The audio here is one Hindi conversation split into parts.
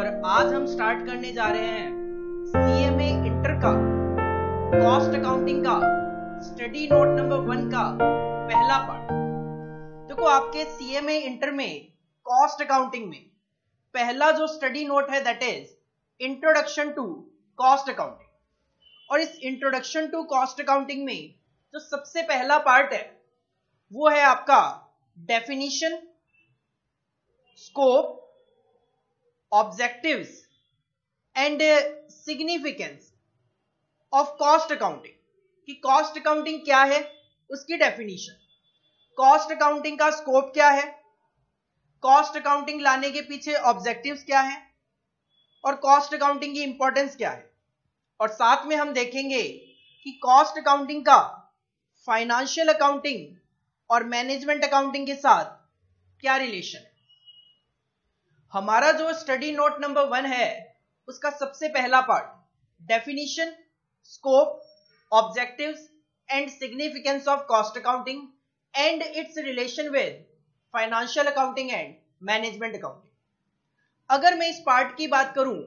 और आज हम स्टार्ट करने जा रहे हैं सीएमए इंटर का कॉस्ट अकाउंटिंग का स्टडी नोट नंबर 1 का पहला पार्ट। देखो आपके सीएमए इंटर में कॉस्ट अकाउंटिंग में पहला जो स्टडी नोट है that is introduction to cost accounting. और इस इंट्रोडक्शन टू कॉस्ट अकाउंटिंग में जो सबसे पहला पार्ट है वो है आपका definition, scope, objectives and significance of cost accounting. कि कॉस्ट अकाउंटिंग क्या है, उसकी डेफिनेशन, कॉस्ट अकाउंटिंग का स्कोप क्या है, कॉस्ट अकाउंटिंग लाने के पीछे ऑब्जेक्टिव्स क्या है और कॉस्ट अकाउंटिंग की इंपॉर्टेंस क्या है। और साथ में हम देखेंगे कि कॉस्ट अकाउंटिंग का फाइनेंशियल अकाउंटिंग और मैनेजमेंट अकाउंटिंग के साथ क्या रिलेशन है। हमारा जो स्टडी नोट नंबर 1 है उसका सबसे पहला part definition, scope, objectives and significance of cost accounting and it's relation with financial accounting and management accounting. अगर मैं इस पार्ट की बात करूं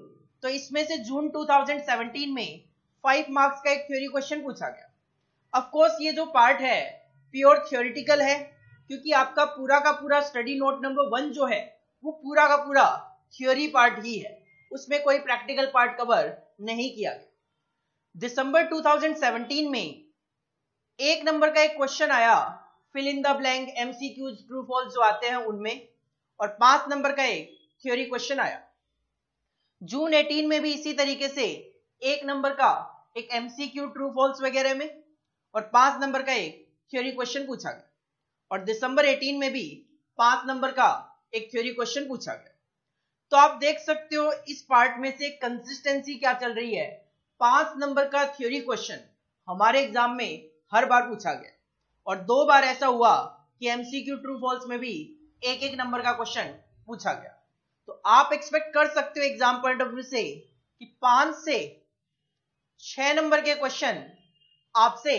तो इसमें से जून 2017 में 5 मार्क्स का एक थ्योरी क्वेश्चन पूछा गया। ऑफ कोर्स ये जो पार्ट है प्योर थ्योरेटिकल है, क्योंकि आपका पूरा का पूरा स्टडी नोट नंबर 1 जो है वो पूरा का पूरा थ्योरी पार्ट ही है, उसमें कोई प्रैक्टिकल पार्ट कवर नहीं किया गया। दिसंबर 2017 में 1 नंबर का एक क्वेश्चन आया, fill in the blank, MCQs, true false जो आते हैं उनमें, और 5 नंबर का एक थ्योरी क्वेश्चन आया। जून 18 में भी इसी तरीके से 1 नंबर का एक एमसीक्यू, ट्रू फॉल्स वगैरह में, और 5 नंबर का एक थ्योरी क्वेश्चन पूछा गया। और दिसंबर 18 में भी 5 नंबर का एक थ्योरी क्वेश्चन पूछा गया। तो आप देख सकते हो इस पार्ट में से कंसिस्टेंसी क्या चल रही है। 5 नंबर का थ्योरी क्वेश्चन हमारे एग्जाम में हर बार पूछा गया और 2 बार ऐसा हुआ कि एमसीक्यू, ट्रू फॉल्स में भी 1-1 नंबर का क्वेश्चन पूछा गया। तो आप एक्सपेक्ट कर सकते हो एग्जाम पॉइंट ऑफ व्यू से कि 5 से 6 नंबर के क्वेश्चन आपसे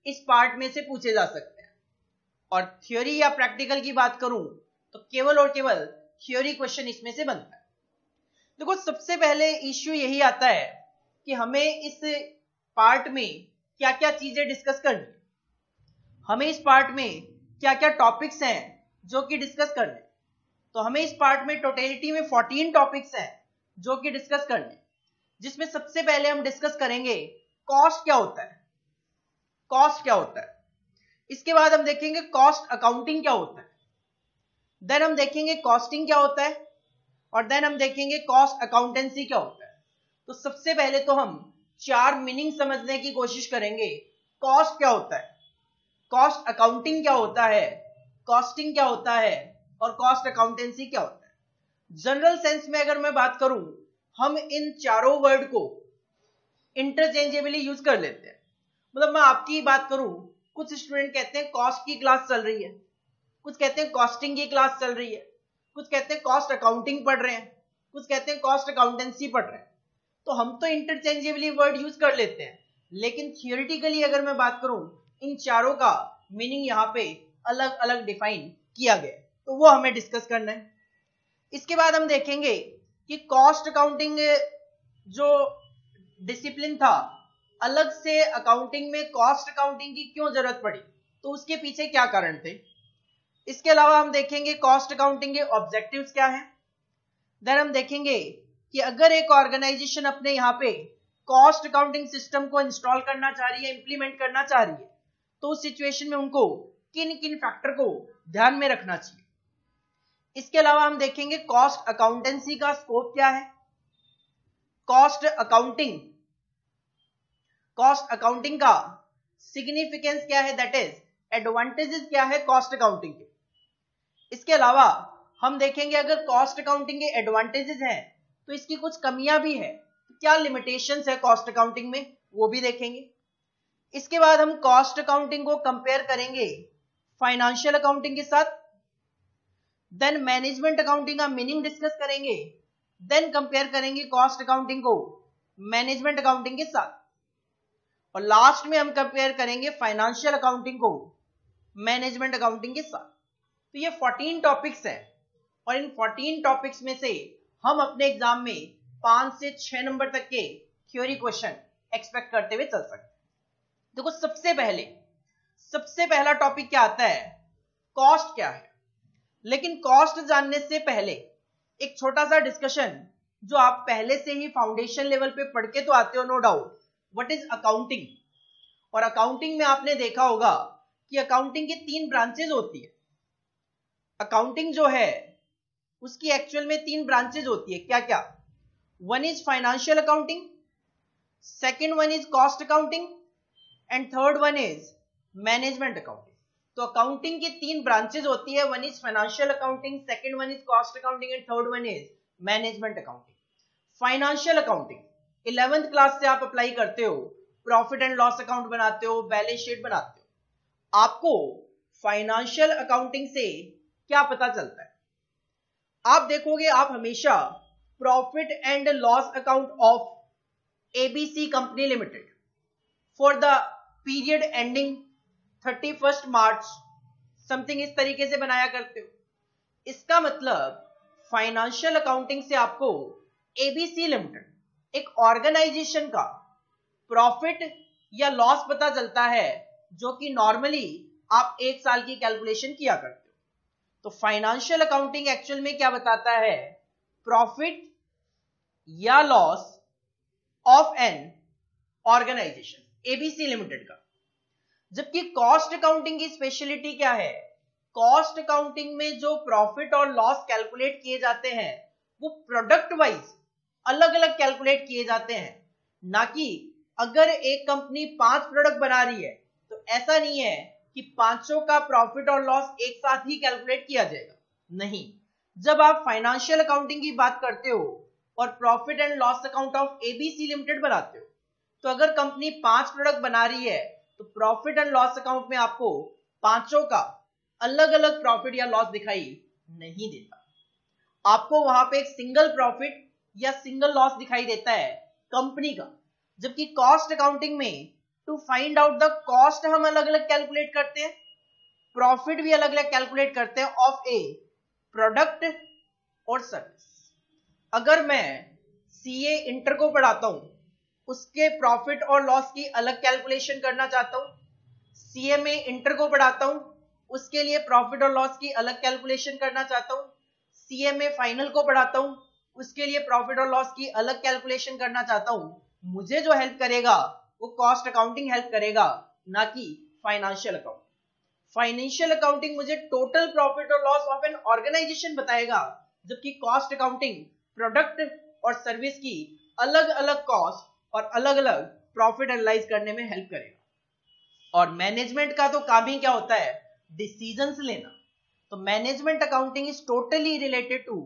इस पार्ट में से पूछे जा सकते हैं। और थ्योरी या प्रैक्टिकल की बात करूं तो केवल और केवल थ्योरी क्वेश्चन इसमें से बनता है। देखो सबसे पहले इश्यू यही आता है कि हमें इस पार्ट में क्या क्या चीजें डिस्कस करनी, हमें इस पार्ट में क्या क्या टॉपिक्स हैं जो कि डिस्कस करने। तो हमें इस पार्ट में टोटलिटी में 14 टॉपिक्स हैं जो कि डिस्कस करने, जिसमें सबसे पहले हम डिस्कस करेंगे कॉस्ट क्या होता है, कॉस्ट क्या होता है। इसके बाद हम देखेंगे कॉस्ट अकाउंटिंग क्या होता है, देन हम देखेंगे कॉस्टिंग क्या होता है, और देन हम देखेंगे कॉस्ट अकाउंटेंसी क्या होता है। तो सबसे पहले तो हम 4 मीनिंग समझने की कोशिश करेंगे। कॉस्ट क्या होता है, कॉस्ट अकाउंटिंग क्या होता है, कॉस्टिंग क्या होता है और कॉस्ट अकाउंटेंसी क्या होता है। जनरल सेंस में अगर मैं बात करूं, हम इन चारों वर्ड को इंटरचेंजेबली यूज कर लेते हैं। मतलब मैं आपकी बात करूं, कुछ स्टूडेंट कहते हैं कॉस्ट की क्लास चल रही है, कुछ कहते हैं कॉस्टिंग की क्लास चल रही है, कुछ कहते हैं कॉस्ट अकाउंटिंग पढ़ रहे हैं, कुछ कहते हैं कॉस्ट अकाउंटेंसी पढ़ रहे हैं। तो हम तो इंटरचेंजेबली वर्ड यूज कर लेते हैं, लेकिन थियोरेटिकली अगर मैं बात करूं इन चारों का मीनिंग यहाँ पे अलग अलग डिफाइन किया गया, तो वो हमें डिस्कस करना है। इसके बाद हम देखेंगे कि कॉस्ट अकाउंटिंग जो डिसिप्लिन था, अलग से अकाउंटिंग में कॉस्ट अकाउंटिंग की क्यों जरूरत पड़ी, तो उसके पीछे क्या कारण थे। इसके अलावा हम देखेंगे कॉस्ट अकाउंटिंग के ऑब्जेक्टिव्स क्या हैं। देन हम देखेंगे कि अगर एक ऑर्गेनाइजेशन अपने यहाँ पे कॉस्ट अकाउंटिंग सिस्टम को इंस्टॉल करना चाह रही है, इंप्लीमेंट करना चाह रही है, तो उस सिचुएशन में उनको किन किन फैक्टर को ध्यान में रखना चाहिए। इसके अलावा हम देखेंगे कॉस्ट अकाउंटेंसी का स्कोप क्या है, कॉस्ट अकाउंटिंग का सिग्निफिकेंस क्या है, दैट इज एडवांटेजेस क्या है कॉस्ट अकाउंटिंग के। इसके अलावा हम देखेंगे अगर कॉस्ट अकाउंटिंग के एडवांटेजेस हैं तो इसकी कुछ कमियां भी है, क्या लिमिटेशंस है कॉस्ट अकाउंटिंग में, वो भी देखेंगे। इसके बाद हम कॉस्ट अकाउंटिंग को कंपेयर करेंगे फाइनेंशियल अकाउंटिंग के साथ, देन मैनेजमेंट अकाउंटिंग का मीनिंग डिस्कस करेंगे, देन कंपेयर करेंगे कॉस्ट अकाउंटिंग को मैनेजमेंट अकाउंटिंग के साथ, और लास्ट में हम कंपेयर करेंगे फाइनेंशियल अकाउंटिंग को मैनेजमेंट अकाउंटिंग के साथ। तो ये 14 टॉपिक्स हैं और इन 14 टॉपिक्स में से हम अपने एग्जाम में 5 से 6 नंबर तक के थ्योरी क्वेश्चन एक्सपेक्ट करते हुए चल सकते हैं। देखो सबसे पहला टॉपिक क्या आता है, कॉस्ट क्या है। लेकिन कॉस्ट जानने से पहले एक छोटा सा डिस्कशन जो आप पहले से ही फाउंडेशन लेवल पे पढ़ के तो आते हो, no doubt, what is accounting. और अकाउंटिंग में आपने देखा होगा कि अकाउंटिंग की 3 ब्रांचेज होती है। अकाउंटिंग जो है उसकी एक्चुअल में 3 ब्रांचेज होती है। क्या क्या? One is financial accounting, second one is cost accounting and third one is management accounting. तो अकाउंटिंग की 3 ब्रांचेज होती है, one is financial accounting, second one is cost accounting and third one is management accounting. Financial accounting 11th class से आप अप्लाई करते हो, प्रॉफिट एंड लॉस अकाउंट बनाते हो, बैलेंस शीट बनाते हो। आपको फाइनेंशियल अकाउंटिंग से क्या पता चलता है? आप देखोगे, आप हमेशा profit and loss account of ABC company limited for the period ending 31 March something इस तरीके से बनाया करते हो। इसका मतलब फाइनेंशियल अकाउंटिंग से आपको एबीसी लिमिटेड एक ऑर्गेनाइजेशन का प्रॉफिट या लॉस पता चलता है, जो कि नॉर्मली आप 1 साल की कैलकुलेशन किया करते हो। तो फाइनेंशियल अकाउंटिंग एक्चुअल में क्या बताता है, प्रॉफिट या loss of an organisation ABC limited का। जबकि कॉस्ट अकाउंटिंग की स्पेशलिटी क्या है, कॉस्ट अकाउंटिंग में जो प्रॉफिट और लॉस कैलकुलेट किए जाते हैं वो प्रोडक्ट वाइज अलग अलग कैलकुलेट किए जाते हैं। ना कि अगर एक कंपनी 5 प्रोडक्ट बना रही है तो ऐसा नहीं है कि पांचों का प्रॉफिट और लॉस एक साथ ही कैलकुलेट किया जाएगा। नहीं, जब आप फाइनेंशियल अकाउंटिंग की बात करते हो और profit and loss account of ABC limited बनाते हो, तो अगर कंपनी 5 प्रोडक्ट बना रही है तो प्रॉफिट एंड लॉस अकाउंट में आपको पांचों का अलग अलग प्रॉफिट या लॉस दिखाई नहीं देता। आपको वहां पे एक सिंगल प्रॉफिट या सिंगल लॉस दिखाई देता है कंपनी का। जबकि कॉस्ट अकाउंटिंग में to find out the cost हम अलग अलग कैलकुलेट करते हैं, प्रॉफिट भी अलग अलग कैलकुलेट करते हैं ऑफ ए प्रोडक्ट और सर्विस। अगर मैं सीए इंटर को पढ़ाता हूं, उसके प्रॉफिट और लॉस की अलग कैलकुलेशन करना चाहता हूं, सीएमए इंटर को पढ़ाता हूं, उसके लिए प्रॉफिट और लॉस की अलग कैलकुलेशन करना चाहता हूं, सीएमए फाइनल को पढ़ाता हूं, उसके लिए प्रॉफिट और लॉस की अलग कैलकुलेशन करना चाहता हूं, मुझे जो हेल्प करेगा वो कॉस्ट अकाउंटिंग हेल्प करेगा, ना कि फाइनेंशियल अकाउंटिंग। फाइनेंशियल अकाउंटिंग मुझे टोटल प्रॉफिट और लॉस ऑफ एन ऑर्गेनाइजेशन बताएगा, जबकि कॉस्ट अकाउंटिंग प्रोडक्ट और सर्विस की अलग अलग कॉस्ट और अलग अलग प्रॉफिट एनालाइज करने में हेल्प करेगा। और मैनेजमेंट का तो काम ही क्या होता है, डिसीजंस लेना। तो management accounting is totally related to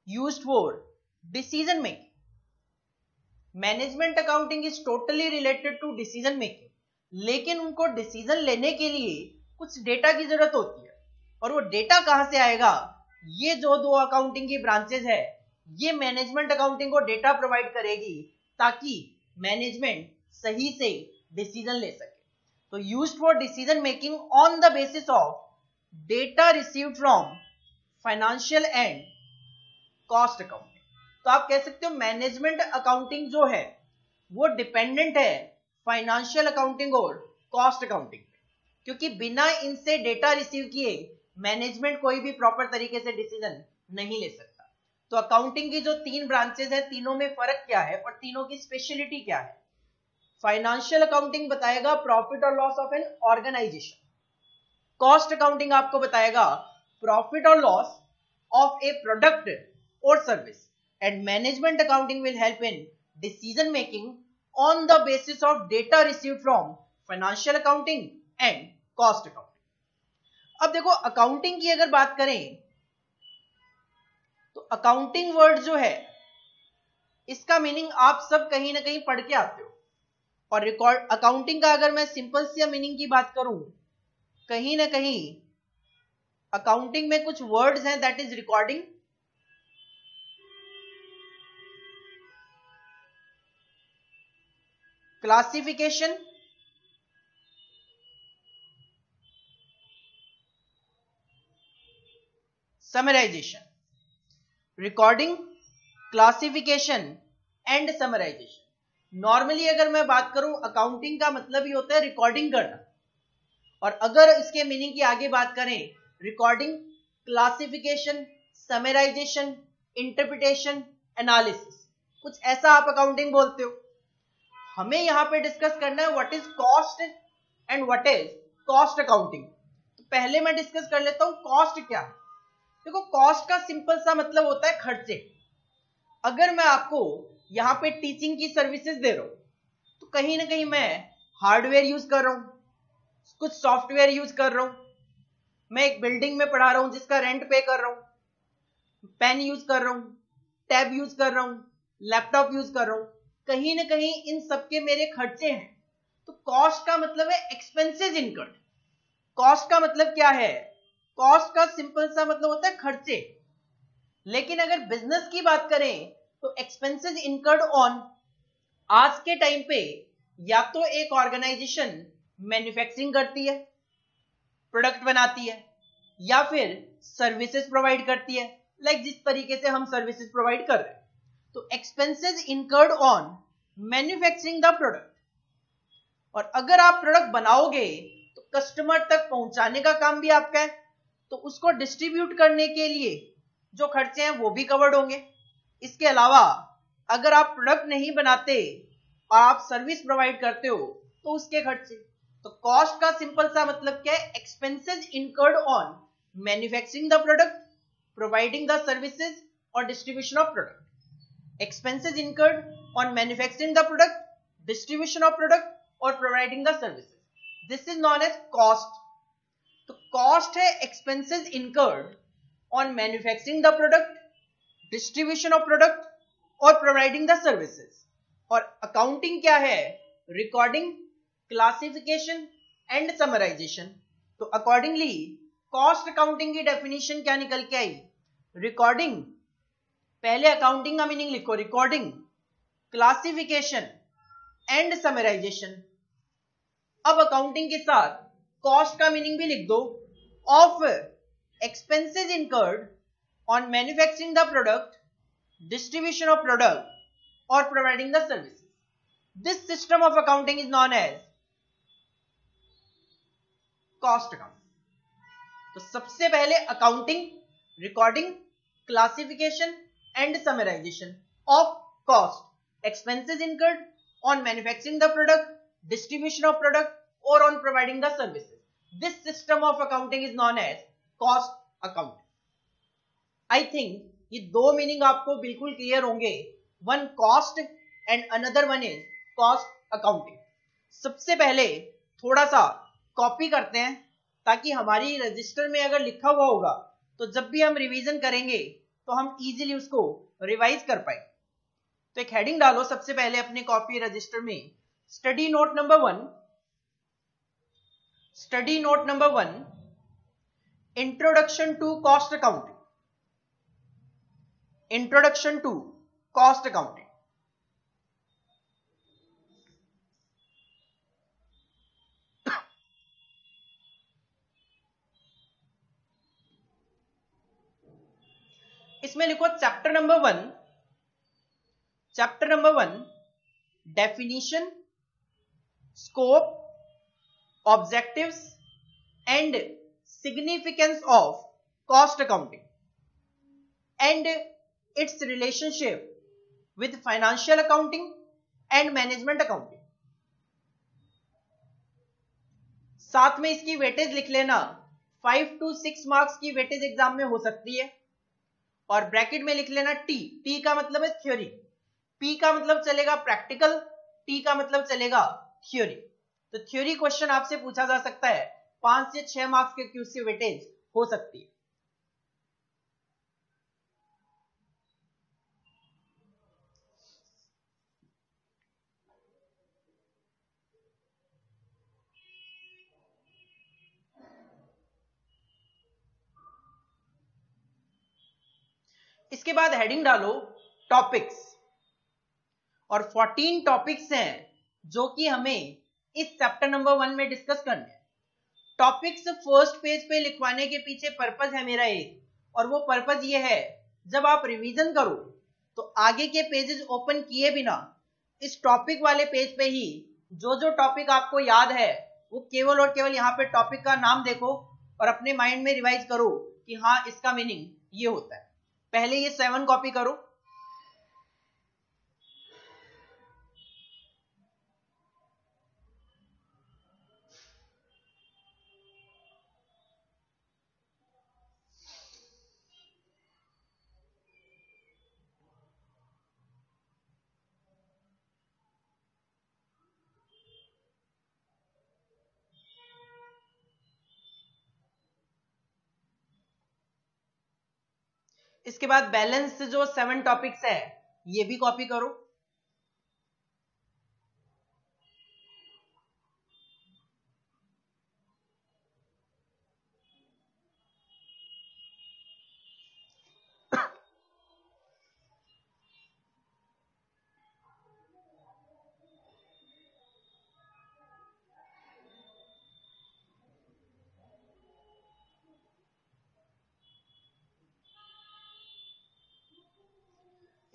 used for decision making. Management accounting is totally related to decision making, लेकिन उनको डिसीजन लेने के लिए कुछ डेटा की जरूरत होती है। और वो डेटा कहां से आएगा, ये जो 2 अकाउंटिंग की ब्रांचेज है ये मैनेजमेंट अकाउंटिंग को डेटा प्रोवाइड करेगी ताकि मैनेजमेंट सही से डिसीजन ले सके। तो used for decision making on the basis of data received from financial and cost accounting. तो आप कह सकते हो मैनेजमेंट अकाउंटिंग जो है वो डिपेंडेंट है फाइनेंशियल अकाउंटिंग और कॉस्ट अकाउंटिंग, क्योंकि बिना इनसे डेटा रिसीव किए मैनेजमेंट कोई भी प्रॉपर तरीके से डिसीजन नहीं ले सकता। तो अकाउंटिंग की जो 3 ब्रांचेज है, तीनों में फर्क क्या है और तीनों की स्पेशलिटी क्या है। फाइनेंशियल अकाउंटिंग बताएगा प्रॉफिट और loss of an organisation, cost accounting आपको बताएगा प्रॉफिट और लॉस ऑफ ए प्रोडक्ट और service, and management accounting will help in decision making on the basis of data received from financial accounting and cost accounting. अब देखो अकाउंटिंग की अगर बात करें तो अकाउंटिंग वर्ड जो है इसका मीनिंग आप सब कहीं ना कहीं पढ़ के आते हो। और रिकॉर्ड अकाउंटिंग का अगर मैं सिंपल सी मीनिंग की बात करूं, कहीं ना कहीं अकाउंटिंग में कुछ वर्ड्स हैं, that is recording, classification, summarisation. Recording, classification and summarisation. Normally अगर मैं बात करूं अकाउंटिंग का मतलब ही होता है रिकॉर्डिंग करना, और अगर इसके मीनिंग की आगे बात करें recording, classification, summarisation, interpretation, analysis, कुछ ऐसा आप अकाउंटिंग बोलते हो। हमें यहां पे डिस्कस करना है what is cost and what is cost accounting. तो पहले मैं डिस्कस कर लेता हूं कॉस्ट क्या है। देखो कॉस्ट का सिंपल सा मतलब होता है खर्चे। अगर मैं आपको यहां पे टीचिंग की सर्विसेज दे रहा हूं तो कहीं ना कहीं मैं हार्डवेयर यूज कर रहा हूं, कुछ सॉफ्टवेयर यूज कर रहा हूं, मैं एक बिल्डिंग में पढ़ा रहा हूं जिसका रेंट पे कर रहा हूं, पेन यूज कर रहा हूं, टैब यूज कर रहा हूं, लैपटॉप यूज कर रहा हूं, कहीं ना कहीं इन सबके मेरे खर्चे हैं। तो कॉस्ट का मतलब है एक्सपेंसेस इनकर्ड। कॉस्ट का मतलब क्या है? कॉस्ट का सिंपल सा मतलब होता है खर्चे। लेकिन अगर बिजनेस की बात करें तो एक्सपेंसेस इनकर्ड ऑन, आज के टाइम पे या तो एक ऑर्गेनाइजेशन मैन्युफैक्चरिंग करती है, प्रोडक्ट बनाती है, या फिर सर्विसेज प्रोवाइड करती है, लाइक जिस तरीके से हम सर्विसेज प्रोवाइड कर रहे हैं। तो expenses incurred on manufacturing the product. और अगर आप प्रोडक्ट बनाओगे तो कस्टमर तक पहुंचाने का काम भी आपका है, तो उसको डिस्ट्रीब्यूट करने के लिए जो खर्चे हैं वो भी कवर्ड होंगे। इसके अलावा अगर आप प्रोडक्ट नहीं बनाते और आप सर्विस प्रोवाइड करते हो तो उसके खर्चे। तो कॉस्ट का सिंपल सा मतलब क्या है? Expenses incurred on manufacturing the product, providing the services और distribution of product. Expenses incurred on manufacturing the product, distribution of product और providing the services, this is known as cost. तो कॉस्ट है expenses incurred on manufacturing the product, distribution of product और प्रोवाइडिंग द सर्विसेज। और अकाउंटिंग क्या है? Recording, classification and summarisation. तो अकॉर्डिंगली कॉस्ट अकाउंटिंग की डेफिनेशन क्या निकल के आई? रिकॉर्डिंग, पहले अकाउंटिंग का मीनिंग लिखो, रिकॉर्डिंग, क्लासिफिकेशन एंड समराइजेशन। अब अकाउंटिंग के साथ कॉस्ट का मीनिंग भी लिख दो, of expenses incurred on manufacturing the product, distribution of product और providing the services. This system of accounting is known as cost accounting. तो सबसे पहले accounting, recording, classification and summarisation of cost, expenses incurred on manufacturing the product, distribution of product or on providing the services. This system of accounting is known as cost accounting. I think ये दो मीनिंग आपको बिल्कुल क्लियर होंगे, one cost and another one is cost accounting. सबसे पहले थोड़ा सा कॉपी करते हैं ताकि हमारी रजिस्टर में अगर लिखा हुआ होगा तो जब भी हम रिवीजन करेंगे तो हम इजीली उसको रिवाइज कर पाए। तो एक हेडिंग डालो सबसे पहले अपने कॉपी रजिस्टर में, study note number 1, study note number 1, introduction to cost accounting, introduction to cost accounting. इसमें लिखो chapter number 1, chapter number 1, definition, scope, objectives and significance of cost accounting and its relationship with financial accounting and management accounting. साथ में इसकी वेटेज लिख लेना, 5 to 6 मार्क्स की वेटेज एग्जाम में हो सकती है। और ब्रैकेट में लिख लेना टी, टी का मतलब है थ्योरी, पी का मतलब चलेगा प्रैक्टिकल, टी का मतलब चलेगा थ्योरी। तो थ्योरी क्वेश्चन आपसे पूछा जा सकता है, 5 से 6 मार्क्स के क्यूज से वेटेज हो सकती है। इसके बाद हेडिंग डालो टॉपिक्स, और 14 टॉपिक्स हैं जो कि हमें इस चैप्टर नंबर 1 में डिस्कस करने हैं। टॉपिक्स फर्स्ट पेज पे लिखवाने के पीछे पर्पस है मेरा एक, और वो पर्पस ये है जब आप रिवीजन करो तो आगे के पेजेस ओपन किए बिना इस टॉपिक वाले पेज पे ही जो जो टॉपिक आपको याद है वो केवल और केवल यहाँ पे टॉपिक का नाम देखो और अपने माइंड में रिवाइज करो कि हाँ इसका मीनिंग ये होता है। पहले ये 7 कॉपी करो, इसके बाद बैलेंस जो 7 टॉपिक्स है ये भी कॉपी करो।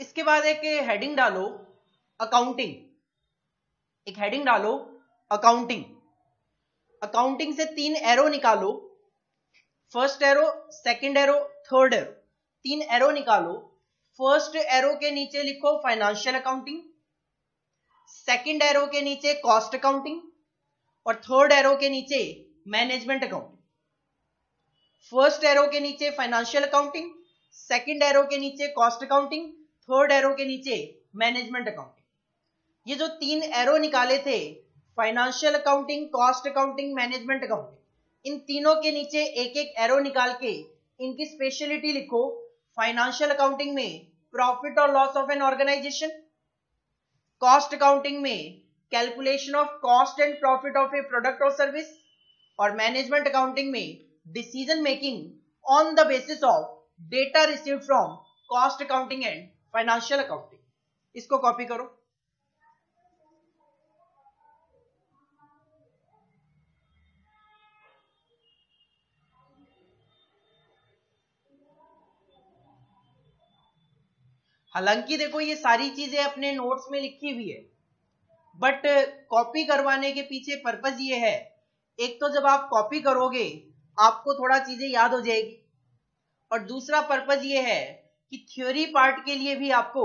इसके बाद एक हेडिंग डालो अकाउंटिंग, एक हेडिंग डालो अकाउंटिंग। अकाउंटिंग से 3 एरो निकालो, first arrow, second arrow, third arrow, 3 arrow निकालो। फर्स्ट एरो के नीचे लिखो फाइनेंशियल अकाउंटिंग, सेकंड एरो के नीचे कॉस्ट अकाउंटिंग और थर्ड एरो के नीचे मैनेजमेंट अकाउंटिंग। फर्स्ट एरो के नीचे फाइनेंशियल अकाउंटिंग, सेकंड एरो के नीचे कॉस्ट अकाउंटिंग, थर्ड एरो के नीचे मैनेजमेंट अकाउंटिंग। ये जो 3 एरो निकाले थे financial accounting, cost accounting, management accounting, इन तीनों के नीचे एक एक एरो निकाल के इनकी स्पेशलिटी लिखो। फाइनेंशियल अकाउंटिंग में प्रॉफिट और loss of an organisation, cost accounting में calculation of cost and profit of a product और सर्विस, और मैनेजमेंट अकाउंटिंग में decision making on the basis of data received from cost accounting and financial accounting. इसको कॉपी करो। हालांकि देखो ये सारी चीजें अपने नोट्स में लिखी हुई है, बट कॉपी करवाने के पीछे पर्पस ये है, एक तो जब आप कॉपी करोगे आपको थोड़ा चीजें याद हो जाएगी, और दूसरा पर्पस ये है कि थ्योरी पार्ट के लिए भी आपको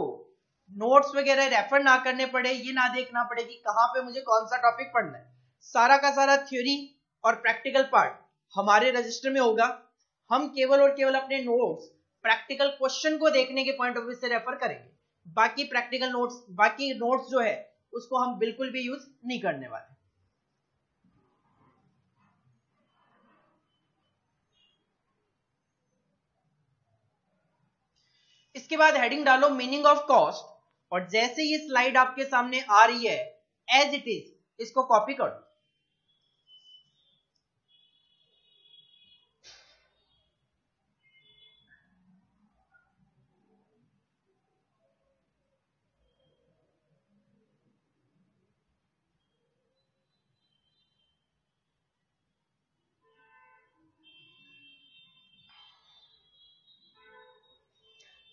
नोट्स वगैरह रेफर ना करने पड़े, ये ना देखना पड़े कि कहाँ पे मुझे कौन सा टॉपिक पढ़ना है। सारा का सारा थ्योरी और प्रैक्टिकल पार्ट हमारे रजिस्टर में होगा। हम केवल और केवल अपने नोट्स प्रैक्टिकल क्वेश्चन को देखने के पॉइंट ऑफ व्यू से रेफर करेंगे। बाकी प्रैक्टिकल नोट्स, बाकी नोट्स जो है उसको हम बिल्कुल भी यूज नहीं करने वाले। इसके बाद हेडिंग डालो मीनिंग ऑफ कॉस्ट, और जैसे ये स्लाइड आपके सामने आ रही है एज इट इज इसको कॉपी करो।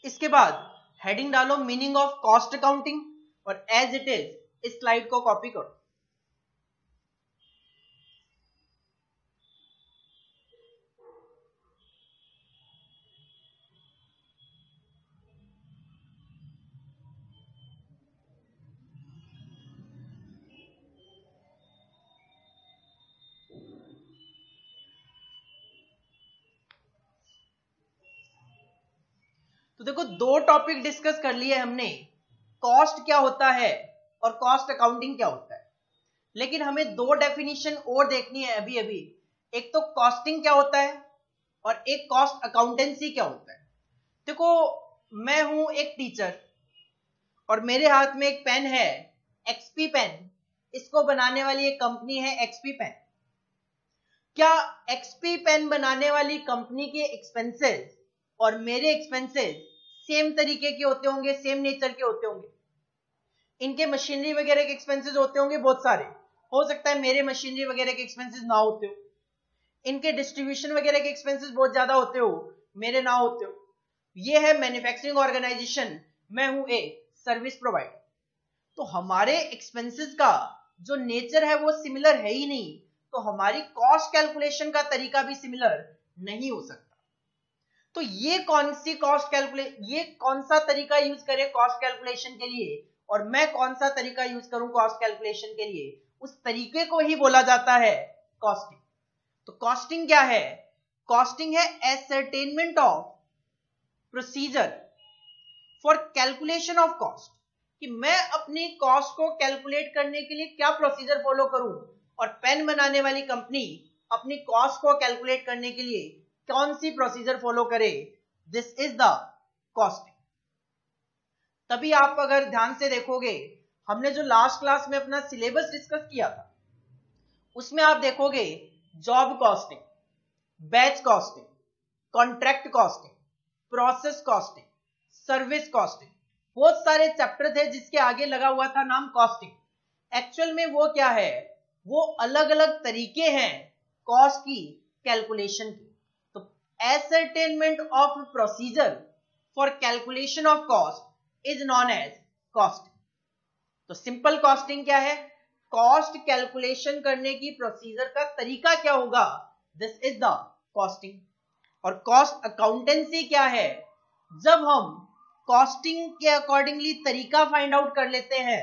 इसके बाद हेडिंग डालो मीनिंग ऑफ कॉस्ट अकाउंटिंग, और एज इट इज इस स्लाइड को कॉपी करो। तो देखो 2 टॉपिक डिस्कस कर लिए हमने, कॉस्ट क्या होता है और कॉस्ट अकाउंटिंग क्या होता है। लेकिन हमें 2 डेफिनेशन और देखनी है अभी अभी, एक तो कॉस्टिंग क्या होता है और एक कॉस्ट अकाउंटेंसी क्या होता है। देखो मैं हूं एक टीचर और मेरे हाथ में एक पेन है एक्सपी पेन, इसको बनाने वाली एक कंपनी है एक्सपी पेन। क्या एक्सपी पेन बनाने वाली कंपनी के एक्सपेंसेस और मेरे एक्सपेंसेस सेम तरीके के होते होंगे, सेम नेचर के होते होंगे? इनके मशीनरी वगैरह के एक्सपेंसेस होते होंगे बहुत सारे, हो सकता है मेरे मशीनरी वगैरह के एक्सपेंसेस ना होते हो। इनके डिस्ट्रीब्यूशन वगैरह के एक्सपेंसेस बहुत ज्यादा होते हो, मेरे ना होते हो। ये है मैन्युफैक्चरिंग ऑर्गेनाइजेशन मैं हूं ए सर्विस प्रोवाइडर, तो हमारे एक्सपेंसेस का जो नेचर है वो सिमिलर है ही नहीं, तो हमारी कॉस्ट कैलकुलेशन का तरीका भी सिमिलर नहीं हो सकता। तो ये कौन सा तरीका यूज करें कॉस्ट कैलकुलेशन के लिए, और मैं कौन सा तरीका यूज करूं कॉस्ट कैलकुलेशन के लिए, उस तरीके को ही बोला जाता है कॉस्टिंग। तो कॉस्टिंग क्या है? कॉस्टिंग है ascertainment of procedure for calculation of cost, कि मैं अपनी कॉस्ट को कैलकुलेट करने के लिए क्या प्रोसीजर फॉलो करूं, और पेन बनाने वाली कंपनी अपनी कॉस्ट को कैलकुलेट करने के लिए कौन सी प्रोसीजर फॉलो करे, दिस इज द कॉस्टिंग। तभी आप अगर ध्यान से देखोगे, हमने जो लास्ट क्लास में अपना सिलेबस डिस्कस किया था, उसमें आप देखोगे job costing, batch costing, contract costing, process costing, service costing, बहुत सारे चैप्टर थे जिसके आगे लगा हुआ था नाम कॉस्टिंग। एक्चुअल में वो क्या है? वो अलग अलग तरीके हैं कॉस्ट की कैलकुलेशन की। तो ascertainment of procedure for calculation of cost is known as costing. तो सिंपल कॉस्टिंग क्या है? कॉस्ट कैलकुलेशन करने की प्रोसीजर का तरीका क्या होगा, दिस इज द कॉस्टिंग। और कॉस्ट अकाउंटेंसी क्या है? जब हम कॉस्टिंग के अकॉर्डिंगली तरीका फाइंड आउट कर लेते हैं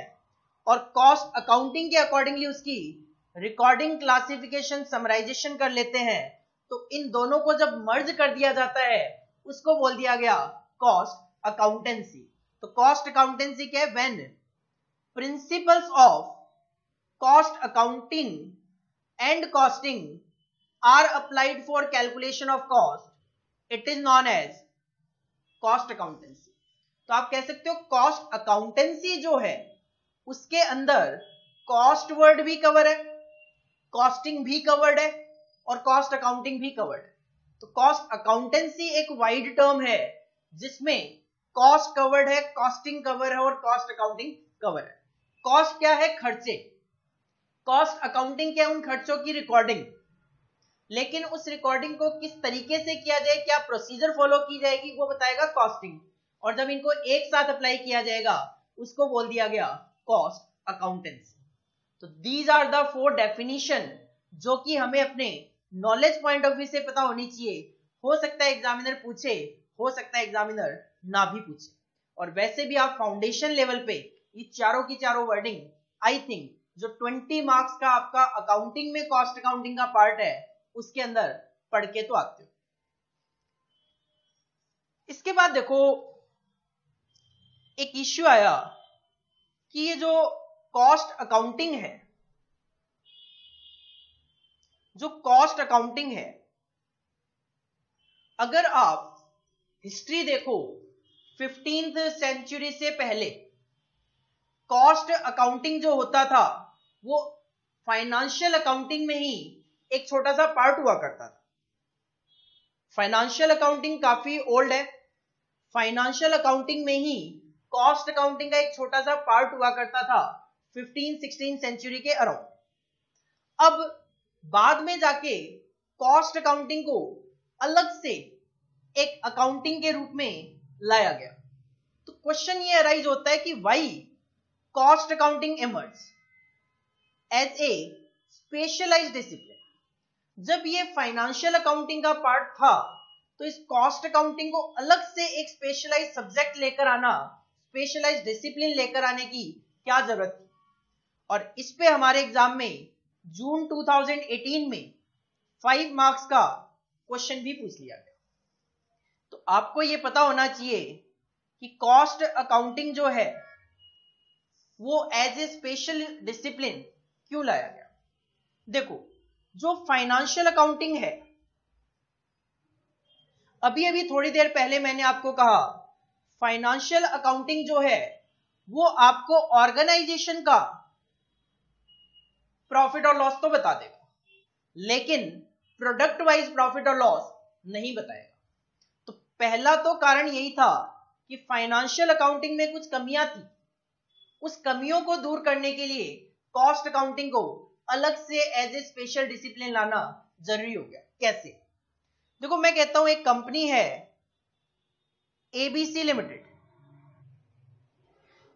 और कॉस्ट अकाउंटिंग के अकॉर्डिंगली उसकी रिकॉर्डिंग, क्लासिफिकेशन, समराइजेशन कर लेते हैं, तो इन दोनों को जब मर्ज कर दिया जाता है उसको बोल दिया गया कॉस्ट अकाउंटेंसी। तो कॉस्ट अकाउंटेंसी क्या है? When principles of cost accounting and costing are applied for calculation of cost, it is known as cost accountancy. तो आप कह सकते हो कॉस्ट अकाउंटेंसी जो है उसके अंदर कॉस्ट वर्ड भी कवर है, कॉस्टिंग भी कवर्ड है और कॉस्ट अकाउंटिंग भी कवर्ड है। तो कॉस्ट अकाउंटेंसी एक वाइड टर्म है जिसमें कॉस्ट कवर्ड है, कॉस्टिंग कवर है और कॉस्ट अकाउंटिंग कवर है। कॉस्ट क्या है? खर्चे। कॉस्ट अकाउंटिंग क्या है? उन खर्चों की रिकॉर्डिंग। लेकिन उस रिकॉर्डिंग को किस तरीके से किया जाए, क्या प्रोसीजर फॉलो की जाएगी, वो बताएगा कॉस्टिंग। और जब इनको एक साथ अप्लाई किया जाएगा उसको बोल दिया गया कॉस्ट अकाउंटेंसी। तो दीज आर द 4 डेफिनेशन जो कि हमें अपने नॉलेज पॉइंट ऑफ व्यू से पता होनी चाहिए। हो सकता है एग्जामिनर पूछे, हो सकता है एग्जामिनर ना भी पूछे। और वैसे भी आप फाउंडेशन लेवल पे ये चारों की चारों वर्डिंग, आई थिंक जो 20 मार्क्स का आपका अकाउंटिंग में कॉस्ट अकाउंटिंग का पार्ट है उसके अंदर पढ़ के तो आते हो। इसके बाद देखो एक इश्यू आया कि ये जो कॉस्ट अकाउंटिंग है, जो कॉस्ट अकाउंटिंग है, अगर आप हिस्ट्री देखो 15th सेंचुरी से पहले कॉस्ट अकाउंटिंग जो होता था वो फाइनेंशियल अकाउंटिंग में ही एक छोटा सा पार्ट हुआ करता था। फाइनेंशियल अकाउंटिंग काफी ओल्ड है, फाइनेंशियल अकाउंटिंग में ही कॉस्ट अकाउंटिंग का एक छोटा सा पार्ट हुआ करता था 15-16 सेंचुरी के अराउंड। अब बाद में जाके कॉस्ट अकाउंटिंग को अलग से एक अकाउंटिंग के रूप में लाया गया। तो क्वेश्चन ये अराइज होता है कि why cost accounting emerge as a specialised discipline. जब ये फाइनेंशियल अकाउंटिंग का पार्ट था तो इस कॉस्ट अकाउंटिंग को अलग से एक स्पेशलाइज्ड सब्जेक्ट लेकर आना, स्पेशलाइज्ड डिसिप्लिन लेकर आने की क्या जरूरत थी। और इस पे हमारे एग्जाम में जून 2018 में 5 मार्क्स का क्वेश्चन भी पूछ लिया गया। तो आपको ये पता होना चाहिए कि कॉस्ट अकाउंटिंग जो है वो एज ए स्पेशल डिसिप्लिन क्यों लाया गया। देखो जो फाइनेंशियल अकाउंटिंग है, अभी अभी थोड़ी देर पहले मैंने आपको कहा फाइनेंशियल अकाउंटिंग जो है वो आपको ऑर्गेनाइजेशन का प्रॉफिट और लॉस तो बता देगा, लेकिन प्रोडक्ट वाइज प्रॉफिट और लॉस नहीं बताएगा। तो पहला तो कारण यही था कि फाइनेंशियल अकाउंटिंग में कुछ कमियां थी, उस कमियों को दूर करने के लिए कॉस्ट अकाउंटिंग को अलग से एज ए स्पेशल डिसिप्लिन लाना जरूरी हो गया। कैसे? देखो मैं कहता हूं एक कंपनी है एबीसी लिमिटेड,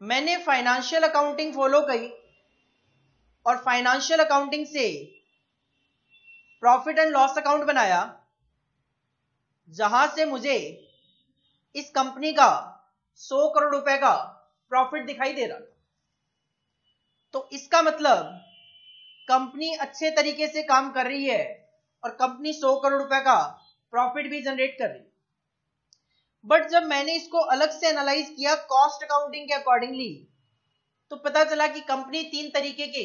मैंने फाइनेंशियल अकाउंटिंग फॉलो की और फाइनेंशियल अकाउंटिंग से प्रॉफिट एंड लॉस अकाउंट बनाया, जहां से मुझे इस कंपनी का 100 करोड़ रुपए का प्रॉफिट दिखाई दे रहा था। तो इसका मतलब कंपनी अच्छे तरीके से काम कर रही है और कंपनी 100 करोड़ रुपए का प्रॉफिट भी जनरेट कर रही है। बट जब मैंने इसको अलग से एनालाइज किया कॉस्ट अकाउंटिंग के अकॉर्डिंगली, तो पता चला कि कंपनी 3 तरीके के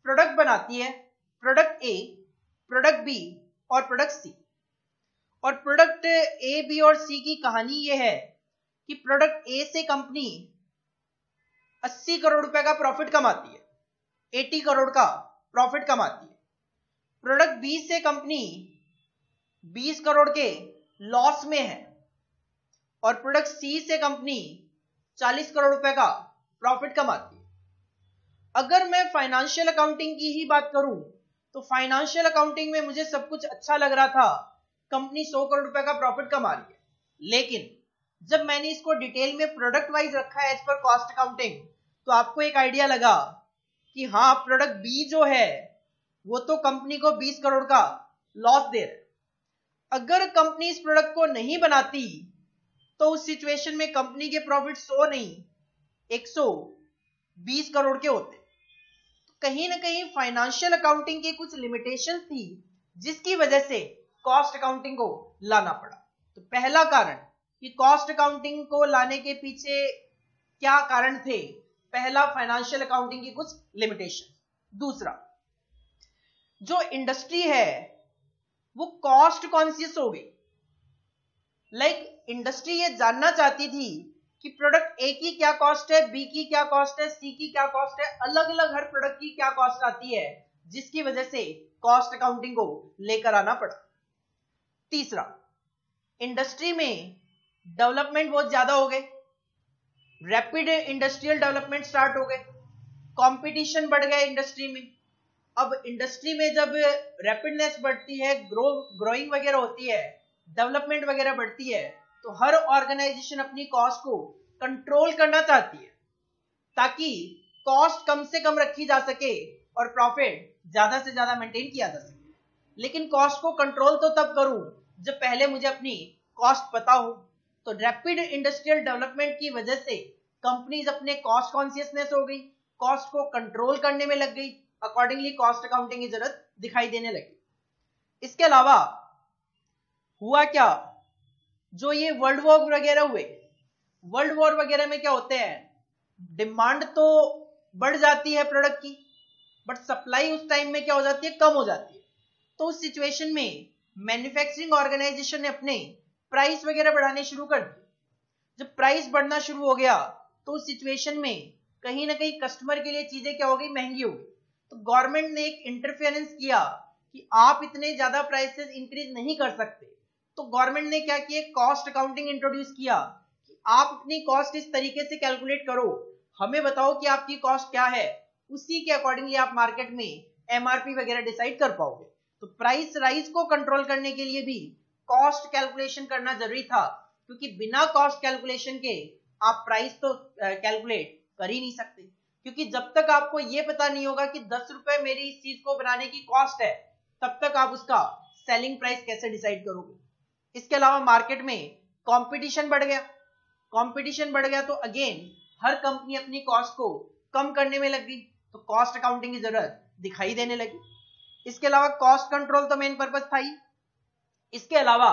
प्रोडक्ट बनाती है, प्रोडक्ट ए, प्रोडक्ट बी और प्रोडक्ट सी। और प्रोडक्ट ए, बी और सी की कहानी यह है कि प्रोडक्ट ए से कंपनी 80 करोड़ रुपए का प्रॉफिट कमाती है, 80 करोड़ का प्रॉफिट कमाती है। प्रोडक्ट बी से कंपनी 20 करोड़ के लॉस में है और प्रोडक्ट सी से कंपनी 40 करोड़ रुपए का प्रॉफिट कमाती है। अगर मैं फाइनेंशियल अकाउंटिंग की ही बात करूं तो फाइनेंशियल अकाउंटिंग में मुझे सब कुछ अच्छा लग रहा था, कंपनी 100 करोड़ रुपए का प्रॉफिट कमा रही है। लेकिन जब मैंने इसको डिटेल में प्रोडक्ट वाइज रखा है एज पर कॉस्ट अकाउंटिंग, तो आपको एक आइडिया लगा कि हाँ, प्रोडक्ट बी जो है वो तो कंपनी को 20 करोड़ का लॉस दे रहा है। अगर कंपनी इस प्रोडक्ट को नहीं बनाती तो उस सिचुएशन में कंपनी के प्रॉफिट 100 नहीं 120 करोड़ के होते। तो कहीं ना कहीं फाइनेंशियल अकाउंटिंग की कुछ लिमिटेशन थी, जिसकी वजह से कॉस्ट अकाउंटिंग को लाना पड़ा। तो पहला कारण कि कॉस्ट अकाउंटिंग को लाने के पीछे क्या कारण थे, पहला फाइनेंशियल अकाउंटिंग की कुछ लिमिटेशन। दूसरा, जो इंडस्ट्री है वो कॉस्ट कॉन्शियस हो गई। इंडस्ट्री ये जानना चाहती थी कि प्रोडक्ट ए की क्या कॉस्ट है, बी की क्या कॉस्ट है, सी की क्या कॉस्ट है, अलग अलग हर प्रोडक्ट की क्या कॉस्ट आती है, जिसकी वजह से कॉस्ट अकाउंटिंग को लेकर आना पड़ा। तीसरा, इंडस्ट्री में डेवलपमेंट बहुत ज्यादा हो गए, रैपिड इंडस्ट्रियल डेवलपमेंट स्टार्ट हो गए, कंपटीशन बढ़ गया इंडस्ट्री में। अब इंडस्ट्री में जब रैपिडनेस बढ़ती है, ग्रोइंग वगैरह होती है, डेवलपमेंट वगैरह बढ़ती है, तो हर ऑर्गेनाइजेशन अपनी कॉस्ट को कंट्रोल करना चाहती है ताकि कॉस्ट कम से कम रखी जा सके और प्रॉफिट ज्यादा से ज्यादा मेंटेन किया जा सके। लेकिन कॉस्ट को कंट्रोल तो तब करूं जब पहले मुझे अपनी कॉस्ट पता हो। तो रैपिड इंडस्ट्रियल डेवलपमेंट की वजह से कंपनीज अपने कॉस्ट कॉन्शियसनेस हो गई, कॉस्ट को कंट्रोल करने में लग गई, अकॉर्डिंगली कॉस्ट अकाउंटिंग की जरूरत दिखाई देने लगी। इसके अलावा हुआ क्या, जो ये वर्ल्ड वॉर वगैरह हुए, वर्ल्ड वॉर वगैरह में क्या होते हैं, डिमांड तो बढ़ जाती है प्रोडक्ट की, बट सप्लाई उस टाइम में क्या हो जाती है, कम हो जाती है। तो उस सिचुएशन में मैन्युफैक्चरिंग ऑर्गेनाइजेशन ने अपने प्राइस वगैरह बढ़ाने शुरू कर दिए। जब प्राइस बढ़ना शुरू हो गया तो उस सिचुएशन में कहीं ना कहीं कस्टमर के लिए चीजें क्या हो गई, महंगी हो गई। तो गवर्नमेंट ने एक इंटरफेरेंस किया कि आप इतने ज्यादा प्राइसेस इंक्रीज नहीं कर सकते। तो गवर्नमेंट ने क्या किया, कॉस्ट अकाउंटिंग इंट्रोड्यूस किया कि आप अपनी कॉस्ट इस तरीके से कैलकुलेट करो, हमें बताओ कि आपकी कॉस्ट क्या है, उसी के अकॉर्डिंगली आप मार्केट में एमआरपी वगैरह डिसाइड कर पाओगे। तो प्राइस राइज को कंट्रोल करने के लिए भी कॉस्ट कैलकुलेशन करना जरूरी था, क्योंकि बिना कॉस्ट कैलकुलेशन के आप प्राइस तो कैलकुलेट कर ही नहीं सकते। क्योंकि जब तक आपको यह पता नहीं होगा कि 10 रुपए मेरी इस चीज को बनाने की कॉस्ट है, तब तक आप उसका सेलिंग प्राइस कैसे डिसाइड करोगे। इसके अलावा मार्केट में कंपटीशन बढ़ गया, कंपटीशन बढ़ गया तो अगेन हर कंपनी अपनी कॉस्ट को कम करने में लग गई, तो कॉस्ट अकाउंटिंग की जरूरत दिखाई देने लगी। इसके अलावा कॉस्ट कंट्रोल तो मेन पर्पस था ही। इसके अलावा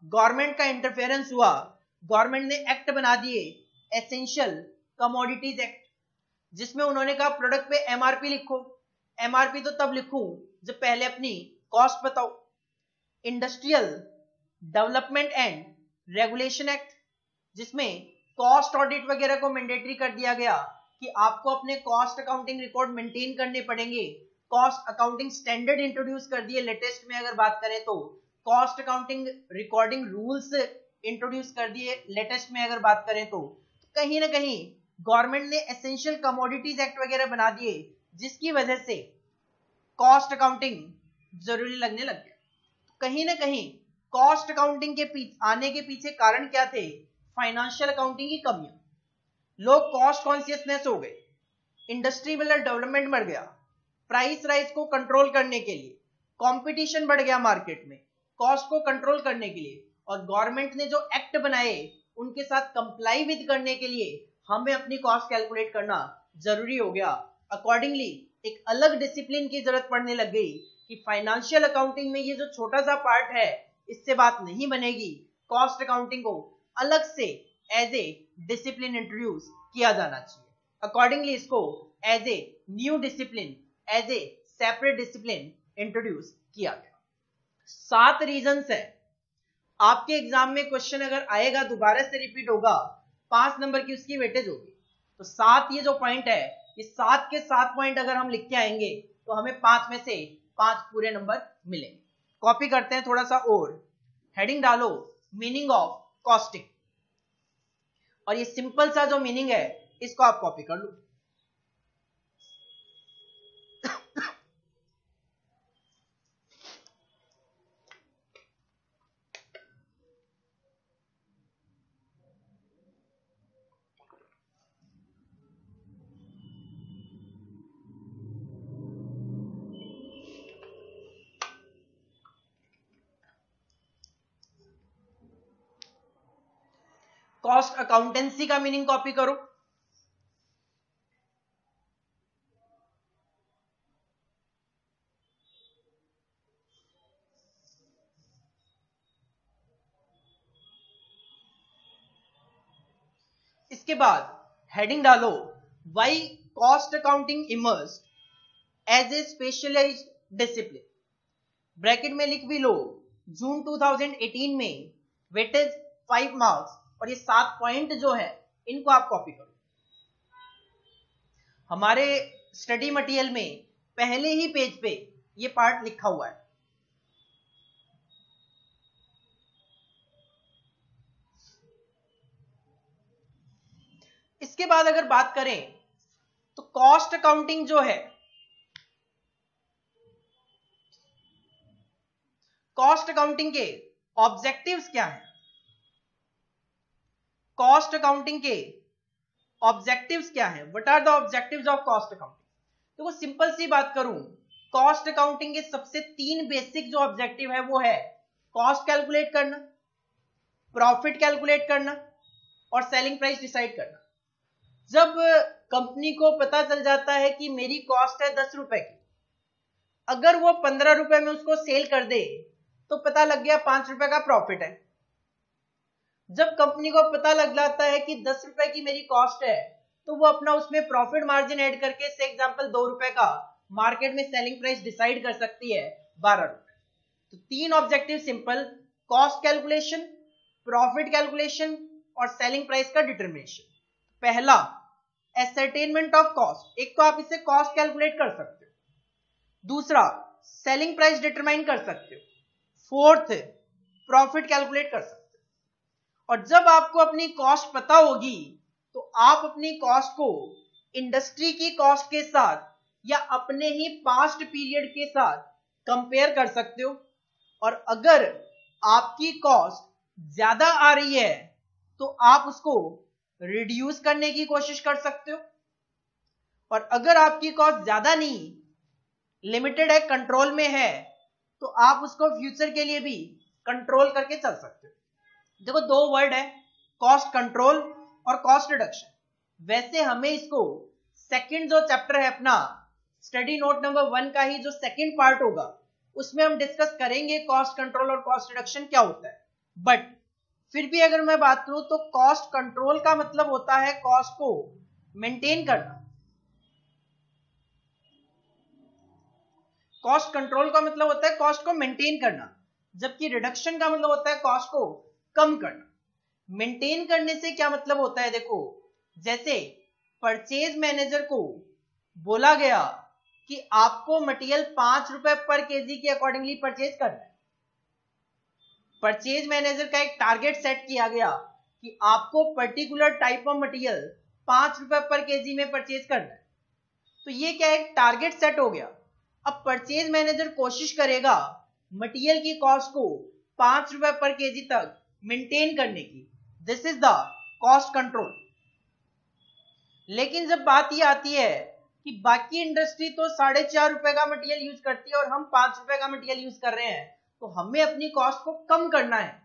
गवर्नमेंट का इंटरफेरेंस हुआ, गवर्नमेंट ने एक्ट बना दिए, एसेंशियल कमोडिटीज एक्ट, जिसमें उन्होंने कहा प्रोडक्ट पे एमआरपी लिखो। एमआरपी तो तब लिखूं जब पहले अपनी कॉस्ट बताओ। Industrial development and regulation act, जिसमें कॉस्ट ऑडिट वगैरह को मैंडेटरी कर दिया गया कि आपको अपने कॉस्ट अकाउंटिंग रिकॉर्ड मेंटेन करने पड़ेंगे। कॉस्ट अकाउंटिंग स्टैंडर्ड इंट्रोड्यूस कर दिए, लेटेस्ट में अगर बात करें तो cost accounting recording rules introduce कर दिए, लेटेस्ट में अगर बात करें तो कहीं ना कहीं गवर्नमेंट ने एसेंशियल कमोडिटीज एक्ट वगैरह बना दिए, जिसकी वजह से कॉस्ट अकाउंटिंग जरूरी लगने लग गया। कहीं ना कहीं कॉस्ट अकाउंटिंग के आने के पीछे कारण क्या थे, फाइनेंशियल अकाउंटिंग की कमियां। लोग कॉस्ट कॉन्शियसनेस हो गए, इंडस्ट्रियल डेवलपमेंट बढ़ गया, प्राइस राइज को कंट्रोल करने के लिए कंपटीशन बढ़ गया मार्केट में, कॉस्ट को कंट्रोल करने के लिए, और गवर्नमेंट ने जो एक्ट बनाए उनके साथ कंप्लाई विद करने के लिए हमें अपनी कॉस्ट कैलकुलेट करना जरूरी हो गया। अकॉर्डिंगली एक अलग डिसिप्लिन की जरूरत पड़ने लग गई कि फाइनेंशियल अकाउंटिंग में ये जो छोटा सा पार्ट है इससे बात नहीं बनेगी, कॉस्ट अकाउंटिंग को अलग से एज ए डिसिप्लिन इंट्रोड्यूस किया जाना चाहिए। अकॉर्डिंगली इसको as a new discipline, as a separate discipline introduce किया गया। 7 रीजंस है। आपके एग्जाम में क्वेश्चन अगर आएगा दोबारा से रिपीट होगा, 5 नंबर की उसकी वेटेज होगी, तो 7 ये जो पॉइंट है, ये 7 के 7 पॉइंट अगर हम लिख के आएंगे तो हमें 5 में से 5 पूरे नंबर मिलेंगे। कॉपी करते हैं थोड़ा सा और, हेडिंग डालो मीनिंग ऑफ कॉस्टिंग, और ये सिंपल सा जो मीनिंग है इसको आप कॉपी कर लो। कॉस्ट अकाउंटेंसी का मीनिंग कॉपी करो। इसके बाद हेडिंग डालो why cost accounting emerged as a specialised discipline. Bracket में लिख भी लो जून 2018 में वेटेज 5 मार्क्स, और ये 7 पॉइंट जो है इनको आप कॉपी करो। हमारे स्टडी मटेरियल में पहले ही पेज पे ये पार्ट लिखा हुआ है। इसके बाद अगर बात करें तो कॉस्ट अकाउंटिंग जो है, कॉस्ट अकाउंटिंग के ऑब्जेक्टिव्स क्या हैं? कॉस्ट अकाउंटिंग के ऑब्जेक्टिव्स क्या हैं? What are the objectives of cost accounting? तो वो सिंपल सी बात करूं, कॉस्ट अकाउंटिंग के सबसे 3 बेसिक जो ऑब्जेक्टिव है वो है कॉस्ट कैलकुलेट करना, प्रॉफिट कैलकुलेट करना, और सेलिंग प्राइस डिसाइड करना। जब कंपनी को पता चल जाता है कि मेरी कॉस्ट है 10 रुपए की, अगर वो 15 रुपए में उसको सेल कर दे तो पता लग गया 5 रुपए का प्रॉफिट है। जब कंपनी को पता लग जाता है कि 10 रुपए की मेरी कॉस्ट है तो वो अपना उसमें प्रॉफिट मार्जिन ऐड करके से एग्जांपल 2 रुपए का मार्केट में सेलिंग प्राइस डिसाइड कर सकती है 12 रुपए। तो 3 objective simple, cost calculation, profit calculation और सेलिंग प्राइस का डिटरमिनेशन। पहला एसरटेनमेंट ऑफ कॉस्ट, एक तो आप इससे कॉस्ट कैलकुलेट कर सकते हो, दूसरा सेलिंग प्राइस डिटरमाइन कर सकते हो, फोर्थ प्रॉफिट कैलकुलेट कर सकते हो। और जब आपको अपनी कॉस्ट पता होगी तो आप अपनी कॉस्ट को इंडस्ट्री की कॉस्ट के साथ या अपने ही पास्ट पीरियड के साथ कंपेयर कर सकते हो, और अगर आपकी कॉस्ट ज्यादा आ रही है तो आप उसको रिड्यूस करने की कोशिश कर सकते हो, और अगर आपकी कॉस्ट ज्यादा नहीं, लिमिटेड है, कंट्रोल में है, तो आप उसको फ्यूचर के लिए भी कंट्रोल करके चल सकते हो। देखो 2 वर्ड है, कॉस्ट कंट्रोल और कॉस्ट रिडक्शन। वैसे हमें इसको सेकंड जो चैप्टर है अपना स्टडी नोट नंबर 1 का ही जो सेकंड पार्ट होगा उसमें हम डिस्कस करेंगे कॉस्ट कंट्रोल और कॉस्ट रिडक्शन क्या होता है। बट फिर भी अगर मैं बात करूं तो कॉस्ट कंट्रोल का मतलब होता है कॉस्ट को मेंटेन करना, कॉस्ट कंट्रोल का मतलब होता है कॉस्ट को मेंटेन करना, जबकि रिडक्शन का मतलब होता है कॉस्ट को कम करना। मेंटेन करने से क्या मतलब होता है, देखो जैसे परचेज मैनेजर को बोला गया कि आपको मटेरियल 5 रुपए पर केजी के अकॉर्डिंगली परचेज करना है, परचेज मैनेजर का एक टारगेट सेट किया गया कि आपको पर्टिकुलर टाइप ऑफ मटेरियल 5 रुपए पर केजी में परचेज करना है, तो ये क्या है, टारगेट सेट हो गया। अब परचेज मैनेजर कोशिश करेगा मटेरियल की कॉस्ट को 5 रुपए पर केजी तक मेंटेन करने की, this is the cost control. लेकिन जब बात ये आती है कि बाकी इंडस्ट्री तो 4.5 रुपए का मटेरियल यूज करती है और हम 5 रुपए का मटेरियल यूज कर रहे हैं, तो हमें अपनी कॉस्ट को कम करना है,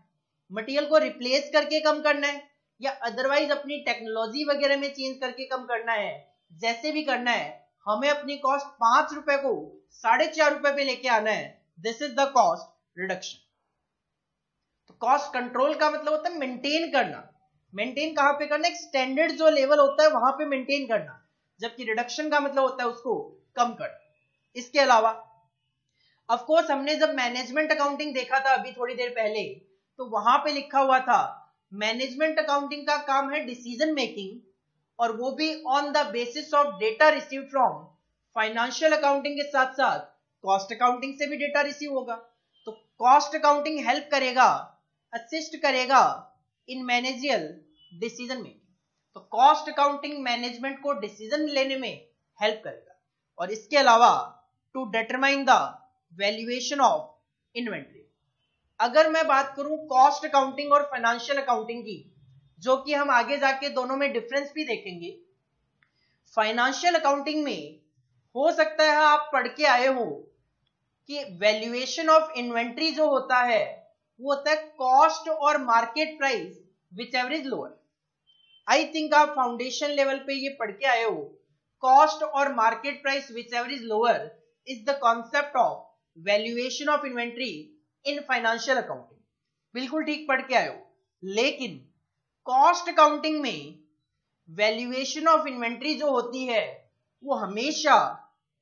मटेरियल को रिप्लेस करके कम करना है या अदरवाइज अपनी टेक्नोलॉजी वगैरह में चेंज करके कम करना है, जैसे भी करना है, हमें अपनी कॉस्ट 5 रुपए को 4.5 रुपए पे लेके आना है। This is the cost reduction. तो कॉस्ट कंट्रोल का मतलब होता है मेंटेन करना। मेंटेन कहां पे करना? एक स्टैंडर्ड जो लेवल होता है वहां पे मेंटेन करना, जबकि रिडक्शन का मतलब होता है उसको कम करना। इसके अलावा ऑफ कोर्स हमने जब मैनेजमेंट अकाउंटिंग देखा था अभी थोड़ी देर पहले, तो वहां पे लिखा हुआ था मैनेजमेंट अकाउंटिंग का काम है डिसीजन मेकिंग, और वो भी on the basis of data receive from financial accounting के साथ साथ कॉस्ट अकाउंटिंग से भी डेटा रिसीव होगा। तो कॉस्ट अकाउंटिंग हेल्प करेगा, असिस्ट करेगा इन मैनेजियल डिसीजन मेकिंग। तो कॉस्ट अकाउंटिंग मैनेजमेंट को डिसीजन लेने में हेल्प करेगा। और इसके अलावा to determine the valuation of inventory. अगर मैं बात करूं कॉस्ट अकाउंटिंग और फाइनेंशियल अकाउंटिंग की, जो कि हम आगे जाके दोनों में डिफरेंस भी देखेंगे। फाइनेंशियल अकाउंटिंग में हो सकता है आप पढ़ के आए हो कि वैल्यूएशन ऑफ इन्वेंट्री जो होता है वो होता है कॉस्ट और market price which ever is lower. I think आप फाउंडेशन लेवल पे ये पढ़ के आए हो, कॉस्ट और market price which ever is lower is the concept of valuation of inventory in financial accounting. बिल्कुल ठीक पढ़ के आए हो। लेकिन कॉस्ट अकाउंटिंग में वैल्यूएशन ऑफ इन्वेंट्री जो होती है वो हमेशा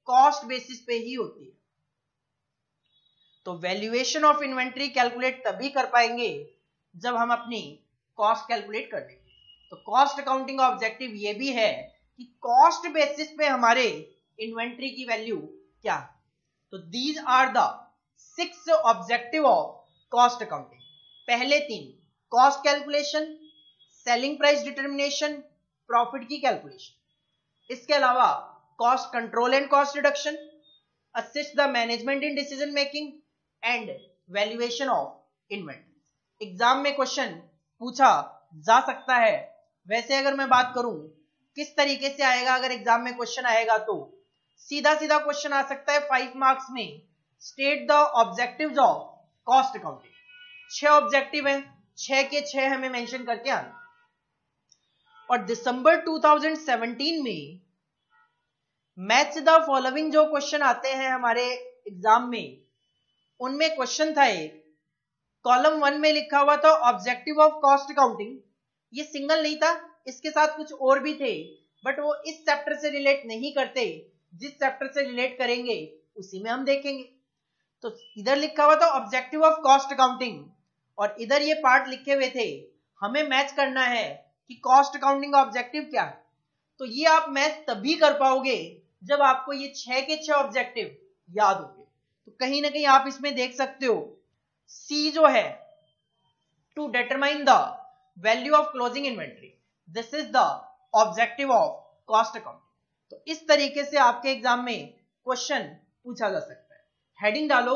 कॉस्ट बेसिस पे ही होती है। तो वैल्यूएशन ऑफ इन्वेंट्री कैलकुलेट तभी कर पाएंगे जब हम अपनी कॉस्ट कैलकुलेट कर लेंगे। तो कॉस्ट अकाउंटिंग का ऑब्जेक्टिव ये भी है कि कॉस्ट बेसिस पे हमारे इन्वेंट्री की वैल्यू क्या है। तो these are the 6 objective of cost accounting. पहले 3 cost calculation, selling price determination, profit की कैलकुलेशन। इसके अलावा cost control and cost reduction, assist the management in decision making and valuation of inventory. Exam में क्वेश्चन पूछा जा सकता है। वैसे अगर मैं बात करूं किस तरीके से आएगा, अगर एग्जाम में क्वेश्चन आएगा तो सीधा सीधा क्वेश्चन आ सकता है 5 मार्क्स में, state the objectives of cost accounting. 6 objective है, 6 के 6 हमें मेंशन करके आना। और दिसंबर 2017 में मैच द फॉलोइंग जो क्वेश्चन आते हैं हमारे एग्जाम में, उनमें क्वेश्चन था एक, कॉलम 1 में लिखा हुआ था ऑब्जेक्टिव ऑफ कॉस्ट अकाउंटिंग। ये सिंगल नहीं था, इसके साथ कुछ और भी थे, बट वो इस चैप्टर से रिलेट नहीं करते। जिस चैप्टर से रिलेट करेंगे उसी में हम देखेंगे। तो इधर लिखा हुआ था ऑब्जेक्टिव ऑफ कॉस्ट अकाउंटिंग, और इधर ये पार्ट लिखे हुए थे। हमें मैच करना है कि कॉस्ट अकाउंटिंग का ऑब्जेक्टिव क्या है। तो ये आप मैच तभी कर पाओगे जब आपको ये 6 के 6 ऑब्जेक्टिव याद होंगे। तो कहीं ना कहीं आप इसमें देख सकते हो सी जो है, to determine the value of closing inventory, this is the objective of cost accounting. तो इस तरीके से आपके एग्जाम में क्वेश्चन पूछा जा सकता है। हेडिंग डालो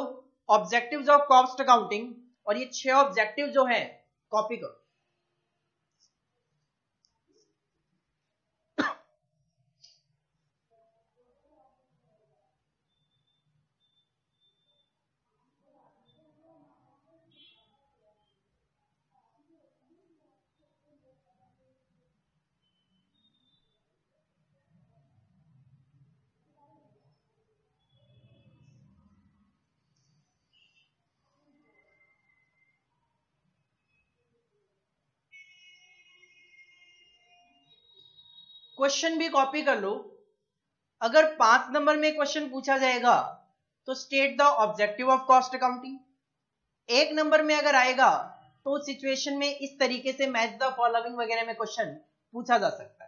ऑब्जेक्टिव्स ऑफ कॉस्ट अकाउंटिंग, और ये 6 ऑब्जेक्टिव जो है कॉपी करो। क्वेश्चन भी कॉपी कर लो। अगर 5 नंबर में क्वेश्चन पूछा जाएगा तो state the objective of cost accounting. 1 number में अगर आएगा तो सिचुएशन में इस तरीके से मैच द फॉलोइंग वगैरह में क्वेश्चन पूछा जा सकता है।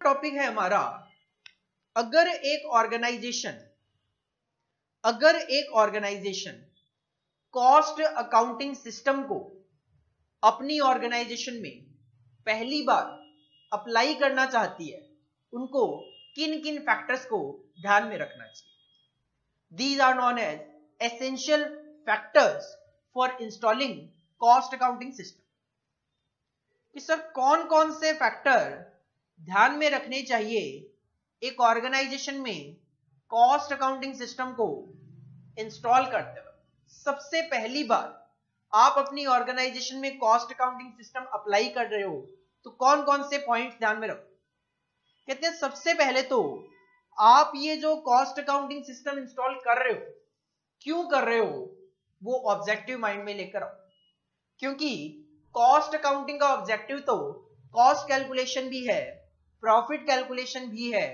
टॉपिक है हमारा, अगर एक ऑर्गेनाइजेशन कॉस्ट अकाउंटिंग सिस्टम को अपनी ऑर्गेनाइजेशन में पहली बार अप्लाई करना चाहती है, उनको किन किन फैक्टर्स को ध्यान में रखना चाहिए। These are known as essential factors for installing cost accounting system. कि सर कौन कौन से फैक्टर ध्यान में रखने चाहिए एक ऑर्गेनाइजेशन में कॉस्ट अकाउंटिंग सिस्टम को इंस्टॉल करते वक्त। सबसे पहली बार आप अपनी ऑर्गेनाइजेशन में कॉस्ट अकाउंटिंग सिस्टम अप्लाई कर रहे हो तो कौन कौन से पॉइंट्स ध्यान में रखो। कहते हैं सबसे पहले तो आप ये जो कॉस्ट अकाउंटिंग सिस्टम इंस्टॉल कर रहे हो, क्यों कर रहे हो, वो ऑब्जेक्टिव माइंड में लेकर आओ। क्योंकि कॉस्ट अकाउंटिंग का ऑब्जेक्टिव तो कॉस्ट कैलकुलेशन भी है, प्रॉफिट कैलकुलेशन भी है,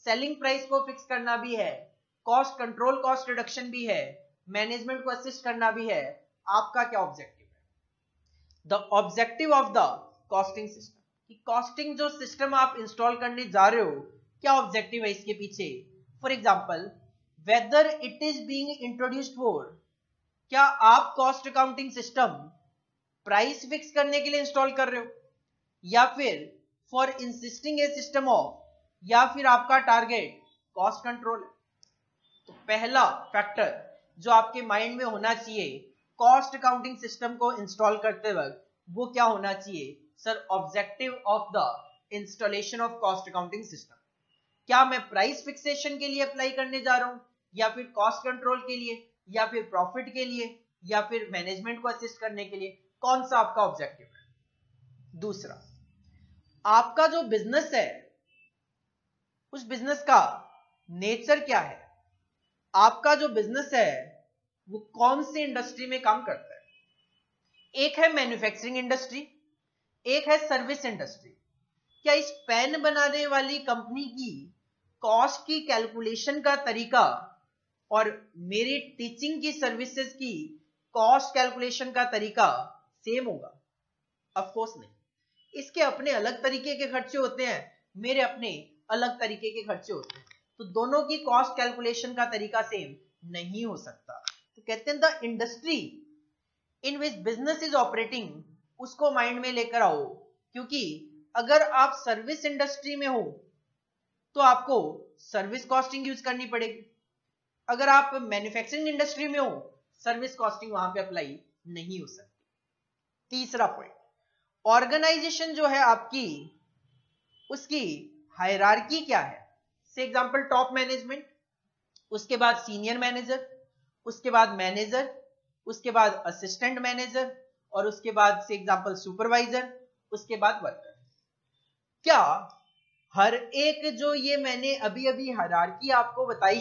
सेलिंग प्राइस को फिक्स करना भी है, कॉस्ट कंट्रोल, कॉस्ट रिडक्शन भी है, मैनेजमेंट को असिस्ट करना भी है। आपका क्या ऑब्जेक्टिव है? The objective of the costing system, कि कॉस्टिंग जो सिस्टम आप इंस्टॉल करने जा रहे हो, क्या ऑब्जेक्टिव है इसके पीछे। For example, whether it is being introduced for, क्या आप cost accounting system price fix करने के लिए इंस्टॉल कर रहे हो, या फिर for insisting A system of, या फिर आपका टारगेट कॉस्ट कंट्रोल है। तो पहला फैक्टर जो आपके माइंड में होना चाहिए कॉस्ट अकाउंटिंग सिस्टम को इंस्टॉल करते वक्त, वो क्या होना चाहिए sir? Objective of the installation of cost accounting system. क्या मैं प्राइस फिक्सेशन के लिए अप्लाई करने जा रहा हूं, या फिर कॉस्ट कंट्रोल के लिए, या फिर प्रॉफिट के लिए, या फिर मैनेजमेंट को असिस्ट करने के लिए? कौन सा आपका ऑब्जेक्टिव है? दूसरा, आपका जो बिजनेस है उस बिजनेस का नेचर क्या है। आपका जो बिजनेस है वो कौन सी इंडस्ट्री में काम करता है। एक है मैन्युफैक्चरिंग इंडस्ट्री, एक है सर्विस इंडस्ट्री। क्या इस पेन बनाने वाली कंपनी की कॉस्ट की कैलकुलेशन का तरीका और मेरी टीचिंग की सर्विसेज की कॉस्ट कैलकुलेशन का तरीका सेम होगा? ऑफ कोर्स नहीं। इसके अपने अलग तरीके के खर्चे होते हैं, मेरे अपने अलग तरीके के खर्चे होते हैं, तो दोनों की कॉस्ट कैलकुलेशन का तरीका सेम नहीं हो सकता। तो कहते हैं the industry in which business is operating, उसको माइंड में लेकर आओ। क्योंकि अगर आप सर्विस इंडस्ट्री में हो तो आपको सर्विस कॉस्टिंग यूज करनी पड़ेगी। अगर आप मैन्युफैक्चरिंग इंडस्ट्री में हो, सर्विस कॉस्टिंग वहां पे अप्लाई नहीं हो सकती। तीसरा पॉइंट, ऑर्गेनाइजेशन जो है आपकी, उसकी हायरार्की क्या है। से एग्जांपल, टॉप मैनेजमेंट, उसके बाद सीनियर मैनेजर, उसके बाद मैनेजर, उसके बाद असिस्टेंट मैनेजर, और उसके बाद से एग्जांपल सुपरवाइजर, उसके बाद वर्कर। क्या हर एक जो ये मैंने अभी अभी हायरार्की आपको बताई,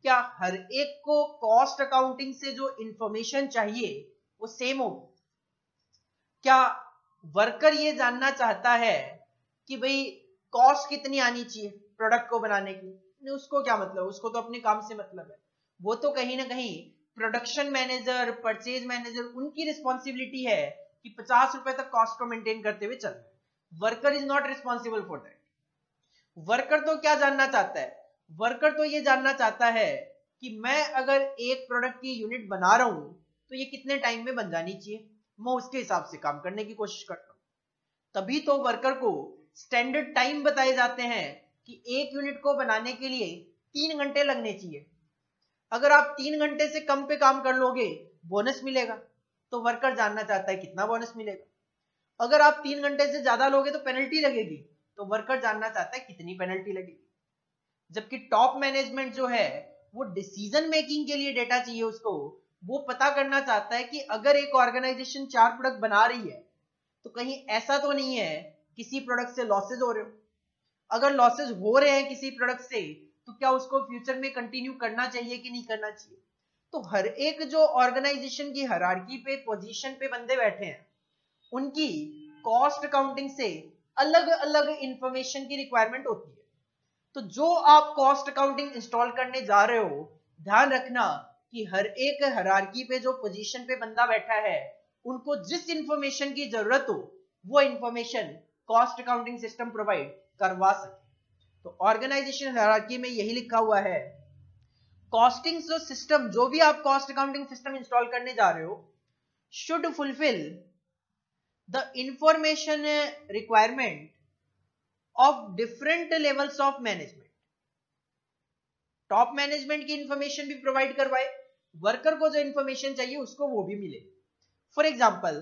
क्या हर एक को कॉस्ट अकाउंटिंग से जो इंफॉर्मेशन चाहिए वो सेम हो? क्या वर्कर ये जानना चाहता है कि भाई कॉस्ट कितनी आनी चाहिए प्रोडक्ट को बनाने की? नहीं, उसको क्या मतलब, उसको तो अपने काम से मतलब है। वो तो कहीं ना कहीं प्रोडक्शन मैनेजर, परचेज मैनेजर, उनकी रिस्पॉन्सिबिलिटी है कि 50 रुपए तक कॉस्ट को मेंटेन करते हुए चल रहे हैं। Worker is not responsible for that. Worker तो क्या जानना चाहता है? वर्कर तो ये जानना चाहता है कि मैं अगर एक प्रोडक्ट की यूनिट बना रहा हूं तो ये कितने टाइम में बन जानी चाहिए, मैं उसके हिसाब से काम करने की कोशिश करता हूं। तभी तो वर्कर को स्टैंडर्ड टाइम बताए जाते हैं कि एक यूनिट को बनाने के लिए 3 घंटे लगने चाहिए। अगर आप 3 घंटे से कम पे काम कर लोगे बोनस मिलेगा, तो वर्कर जानना चाहता है कितना बोनस मिलेगा। अगर आप 3 घंटे से ज्यादा लोगे तो पेनल्टी लगेगी, तो वर्कर जानना चाहता है कितनी पेनल्टी लगेगी। जबकि टॉप मैनेजमेंट जो है वो डिसीजन मेकिंग के लिए डेटा चाहिए उसको। वो पता करना चाहता है कि अगर एक ऑर्गेनाइजेशन 4 प्रोडक्ट बना रही है तो कहीं ऐसा तो नहीं है किसी प्रोडक्ट से लॉसेज हो रहे हो। अगर लॉसेज हो रहे हैं किसी प्रोडक्ट से तो क्या उसको फ्यूचर में कंटिन्यू करना चाहिए कि नहीं करना चाहिए। तो हर एक जो ऑर्गेनाइजेशन की हायरार्की पे, पोजीशन पे बंदे बैठे हैं, उनकी कॉस्ट अकाउंटिंग से अलग अलग इंफॉर्मेशन की रिक्वायरमेंट होती है। तो जो आप कॉस्ट अकाउंटिंग इंस्टॉल करने जा रहे हो, ध्यान रखना कि हर एक हायरार्की पे जो पोजीशन पे बंदा बैठा है, उनको जिस इंफॉर्मेशन की जरूरत हो वो information cost accounting system provide करवा सके। तो ऑर्गेनाइजेशन हायरार्की में यही लिखा हुआ है, कॉस्टिंग जो सिस्टम, जो भी आप कॉस्ट अकाउंटिंग सिस्टम इंस्टॉल करने जा रहे हो, should fulfil the information requirement of different levels of management. Top management की इंफॉर्मेशन भी प्रोवाइड करवाए, वर्कर को जो इंफॉर्मेशन चाहिए उसको वो भी मिले। फॉर एग्जाम्पल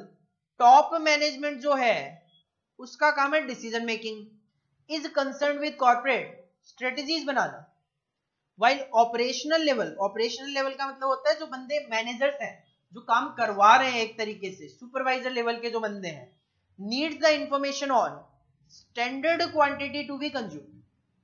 टॉप मैनेजमेंट जो है उसका काम है decision making, is concern with corporate strategies banana, while operational level का मतलब होता है जो बंदे मैनेजर्स हैं, जो काम करवा रहे हैं एक तरीके से, सुपरवाइजर लेवल के जो बंदे हैं, needs the information on standard quantity to be consume,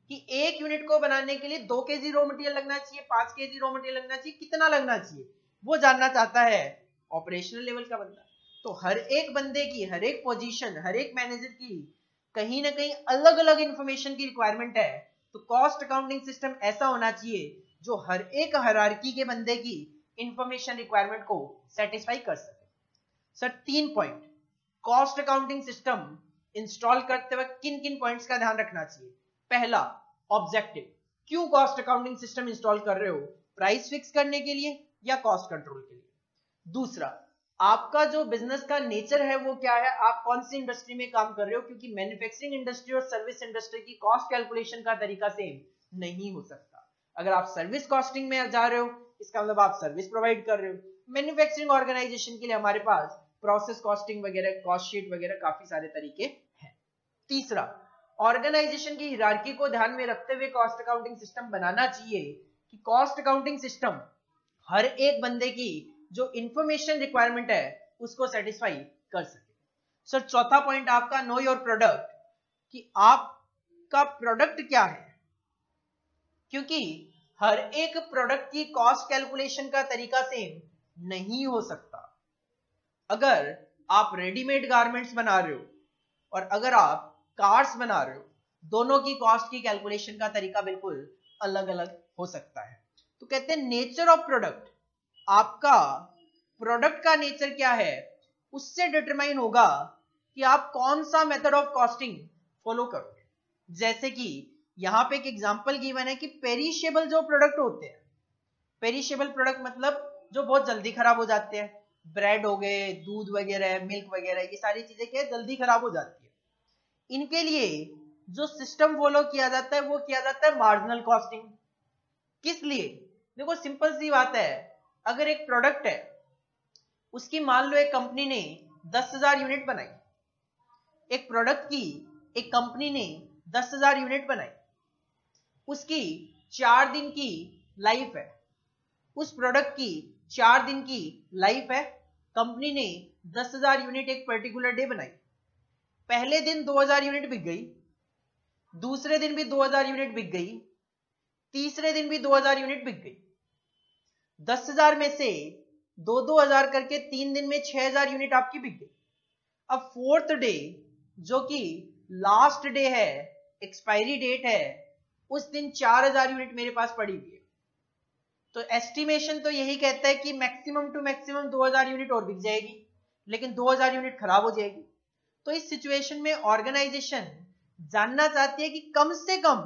कि एक यूनिट को बनाने के लिए 2 kg रॉ मटेरियल लगना चाहिए, 5 kg रॉ मटेरियल लगना चाहिए, कितना लगना चाहिए वो जानना चाहता है ऑपरेशनल लेवल का बंदा। तो हर एक बंदे की, हर एक पोजीशन, हर एक मैनेजर की कहीं ना कहीं अलग अलग इंफॉर्मेशन की रिक्वायरमेंट है। तो कॉस्ट अकाउंटिंग सिस्टम ऐसा होना चाहिए जो हर एक हायरार्की के बंदे की इंफॉर्मेशन रिक्वायरमेंट को सेटिस्फाई कर सके। Sir 3 point cost accounting system install करते वक्त किन किन पॉइंट्स का ध्यान रखना चाहिए। पहला ऑब्जेक्टिव, क्यों कॉस्ट अकाउंटिंग सिस्टम इंस्टॉल कर रहे हो, प्राइस फिक्स करने के लिए या कॉस्ट कंट्रोल के लिए। दूसरा, आपका जो बिजनेस का नेचर है वो क्या है, आप कौन सी इंडस्ट्री में काम कर रहे हो, क्योंकि मैन्युफैक्चरिंग इंडस्ट्री और सर्विस इंडस्ट्री की कॉस्ट कैलकुलेशन का तरीका सेम नहीं हो सकता। अगर आप सर्विस कॉस्टिंग में जा रहे हो इसका मतलब आप सर्विस प्रोवाइड कर रहे हो, मैन्युफैक्चरिंग ऑर्गेनाइजेशन के लिए हमारे पास प्रोसेस कॉस्टिंग वगैरह, कॉस्ट शीट वगैरह काफी सारे तरीके हैं। तीसरा, ऑर्गेनाइजेशन की हिरार्की को ध्यान में रखते हुए कॉस्ट अकाउंटिंग सिस्टम बनाना चाहिए कि कॉस्ट अकाउंटिंग सिस्टम हर एक बंदे की जो इंफॉर्मेशन रिक्वायरमेंट है उसको सेटिस्फाई कर सके। सर चौथा पॉइंट आपका नो योर प्रोडक्ट, कि आपका प्रोडक्ट क्या है, क्योंकि हर एक प्रोडक्ट की कॉस्ट कैलकुलेशन का तरीका सेम नहीं हो सकता। अगर आप रेडीमेड गारमेंट्स बना रहे हो और अगर आप कार्स बना रहे हो, दोनों की कॉस्ट की कैलकुलेशन का तरीका बिल्कुल अलग अलग हो सकता है। तो कहते हैं नेचर ऑफ प्रोडक्ट, आपका प्रोडक्ट का नेचर क्या है उससे डिटरमाइन होगा कि आप कौन सा मेथड ऑफ कॉस्टिंग फॉलो करोगे। जैसे कि यहां पे एक एग्जांपल गिवन है कि पेरिशेबल जो प्रोडक्ट होते हैं, पेरिशेबल प्रोडक्ट मतलब जो बहुत जल्दी खराब हो जाते हैं, ब्रेड हो गए, दूध वगैरह, मिल्क वगैरह, ये सारी चीजें क्या जल्दी खराब हो जाती है। इनके लिए जो सिस्टम फॉलो किया जाता है वो किया जाता है मार्जिनल कॉस्टिंग। किस लिए, देखो सिंपल सी बात है, अगर एक प्रोडक्ट है उसकी मान लो एक कंपनी ने 10,000 यूनिट बनाई, एक प्रोडक्ट की एक कंपनी ने 10,000 यूनिट बनाई, उसकी 4 दिन की लाइफ है, उस प्रोडक्ट की 4 दिन की लाइफ है, कंपनी ने 10,000 यूनिट एक पर्टिकुलर डे बनाई, पहले दिन 2,000 यूनिट बिक गई, दूसरे दिन भी 2,000 यूनिट बिक गई, तीसरे दिन भी 2,000 यूनिट बिक गई। 10,000 में से 2,000 करके 3 दिन में 6,000 यूनिट आपकी बिक गई। अब फोर्थ डे जो कि लास्ट डे है, एक्सपायरी डेट है, उस दिन 4,000 यूनिट मेरे पास पड़ी हुई है। तो एस्टिमेशन तो यही कहता है कि मैक्सिमम टू मैक्सिमम 2,000 यूनिट और बिक जाएगी, लेकिन 2,000 यूनिट खराब हो जाएगी। तो इस सिचुएशन में ऑर्गेनाइजेशन जानना चाहती है कि कम से कम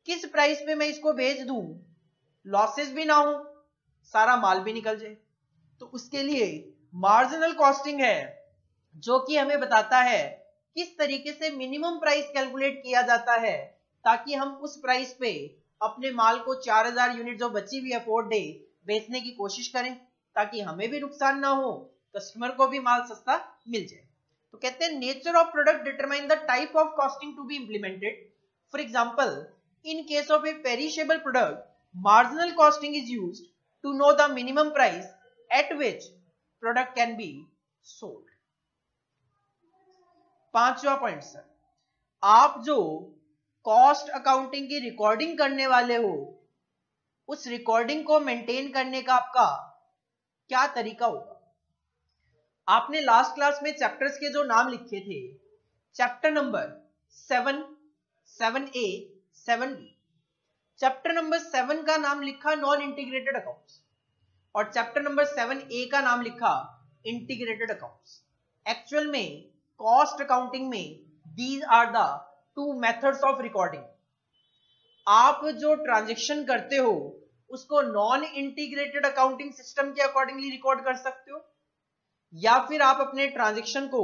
किस प्राइस पे मैं इसको बेच दूं, लॉसेस भी ना हो, सारा माल भी निकल जाए। तो उसके लिए मार्जिनल कॉस्टिंग है जो कि हमें बताता है किस तरीके से मिनिमम प्राइस कैलकुलेट किया जाता है ताकि हम उस प्राइस पे अपने माल को 4,000 यूनिट जो बची हुई है 4 डे बेचने की कोशिश करें, ताकि हमें भी नुकसान ना हो, कस्टमर को भी माल सस्ता मिल जाए। तो कहते हैं nature of product determine the type of costing to be implemented. For example, in case of a perishable product, marginal costing is used to know the minimum price at which product can be sold. पांचवा पॉइंट सर, आप जो कॉस्ट अकाउंटिंग की रिकॉर्डिंग करने वाले हो उस रिकॉर्डिंग को मेंटेन करने का आपका क्या तरीका होगा। आपने लास्ट क्लास में चैप्टर्स के जो नाम लिखे थे, chapter number 7, 7A, 7B, chapter number 7 का नाम लिखा नॉन इंटीग्रेटेड अकाउंट्स और चैप्टर नंबर 7A का नाम लिखा इंटीग्रेटेड अकाउंट्स। एक्चुअल में कॉस्ट अकाउंटिंग में these are the 2 methods of recording. आप जो ट्रांजैक्शन करते हो उसको नॉन इंटीग्रेटेड अकाउंटिंग सिस्टम के अकॉर्डिंगली रिकॉर्ड कर सकते हो, या फिर आप अपने ट्रांजैक्शन को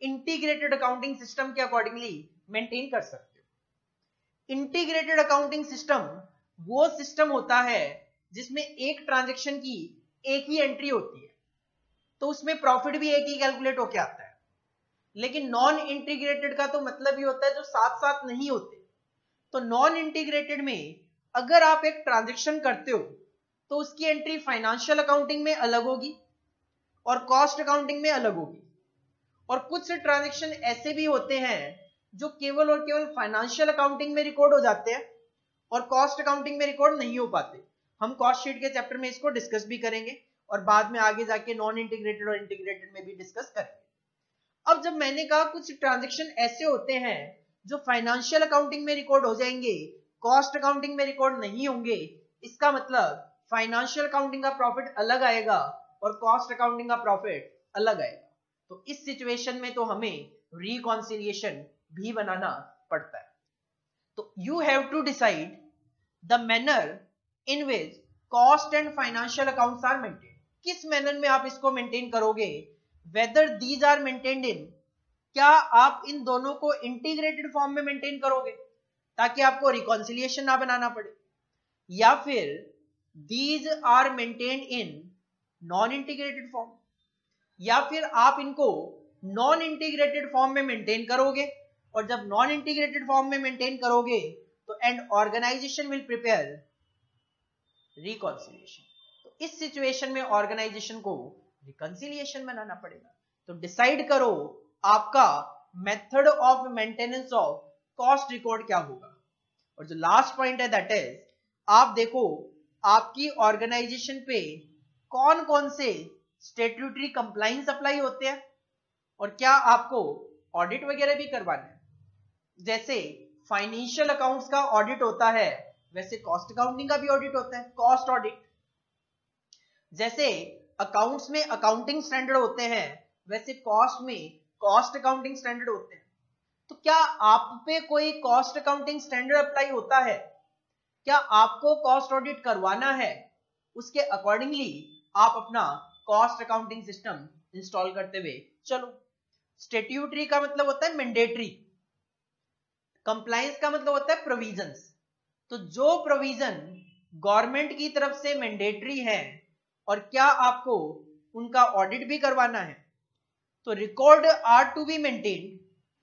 इंटीग्रेटेड अकाउंटिंग सिस्टम के अकॉर्डिंगली मेंटेन कर सकते हो। इंटीग्रेटेड अकाउंटिंग सिस्टम वो सिस्टम होता है जिसमें एक ट्रांजैक्शन की एक ही एंट्री होती है, तो उसमें प्रॉफिट भी एक ही कैलकुलेट होके आता है। लेकिन नॉन इंटीग्रेटेड का तो मतलब ही होता है जो साथ साथ नहीं होते। तो नॉन इंटीग्रेटेड में अगर आप एक ट्रांजैक्शन करते हो तो उसकी एंट्री फाइनेंशियल अकाउंटिंग में अलग होगी और कॉस्ट अकाउंटिंग में अलग होगी। और कुछ ट्रांजैक्शन ऐसे भी होते हैं जो केवल और केवल फाइनेंशियल अकाउंटिंग में रिकॉर्ड हो जाते हैं और कॉस्ट अकाउंटिंग में रिकॉर्ड नहीं हो पाते। हम कॉस्ट शीट के चैप्टर में इसको डिस्कस भी करेंगे और बाद में आगे जाके नॉन इंटीग्रेटेड और इंटीग्रेटेड में भी डिस्कस करेंगे। अब जब मैंने कहा कुछ ट्रांजैक्शन ऐसे होते हैं जो फाइनेंशियल अकाउंटिंग में रिकॉर्ड हो जाएंगे, कॉस्ट अकाउंटिंग में रिकॉर्ड नहीं होंगे, इसका मतलब फाइनेंशियल अकाउंटिंग का प्रॉफिट अलग आएगा और कॉस्ट अकाउंटिंग का प्रॉफिट अलग आएगा। तो इस सिचुएशन में तो हमें रिकॉन्सिलिएशन भी बनाना पड़ता है। तो you have to decide the manner in which cost and financial accounts are maintain. किस मैनर में आप इसको मेंटेन करोगे, whether these are maintained in, क्या आप इन दोनों को इंटीग्रेटेड फॉर्म में मेंटेन करोगे ताकि आपको रिकॉन्सिलिएशन ना बनाना पड़े, या फिर these are maintained in non integrated form, या फिर आप इनको नॉन इंटीग्रेटेड फॉर्म में मेंटेन करोगे। और जब नॉन इंटीग्रेटेड फॉर्म में मेंटेन करोगे तो and organisation will prepare reconciliation. तो इस सिचुएशन में ऑर्गेनाइजेशन को रिकॉन्सिलिएशन बनाना पड़ेगा। तो डिसाइड करो आपका method of maintenance of cost record क्या होगा। और जो लास्ट पॉइंट है दैट इज, आप देखो आपकी ऑर्गेनाइजेशन पे कौन कौन से स्टैट्यूटरी कंप्लायंस अप्लाई होते हैं और क्या आपको ऑडिट वगैरह भी करवाना है। जैसे फाइनेंशियल अकाउंट्स का ऑडिट होता है वैसे कॉस्ट अकाउंटिंग का भी ऑडिट होता है, कॉस्ट ऑडिट। जैसे अकाउंट्स में अकाउंटिंग स्टैंडर्ड होते हैं वैसे कॉस्ट में कॉस्ट अकाउंटिंग स्टैंडर्ड होते हैं। तो क्या आप पे कोई कॉस्ट अकाउंटिंग स्टैंडर्ड अप्लाई होता है, क्या आपको कॉस्ट ऑडिट करवाना है, उसके अकॉर्डिंगली आप अपना कॉस्ट अकाउंटिंग सिस्टम इंस्टॉल करते हुए चलो। स्टैट्यूटरी का मतलब होता है मैंडेटरी, कंप्लायंस का मतलब होता है प्रोविजंस। तो जो प्रोविजन गवर्नमेंट की तरफ से मैंडेटरी है और क्या आपको उनका ऑडिट भी करवाना है। तो record are to be maintain,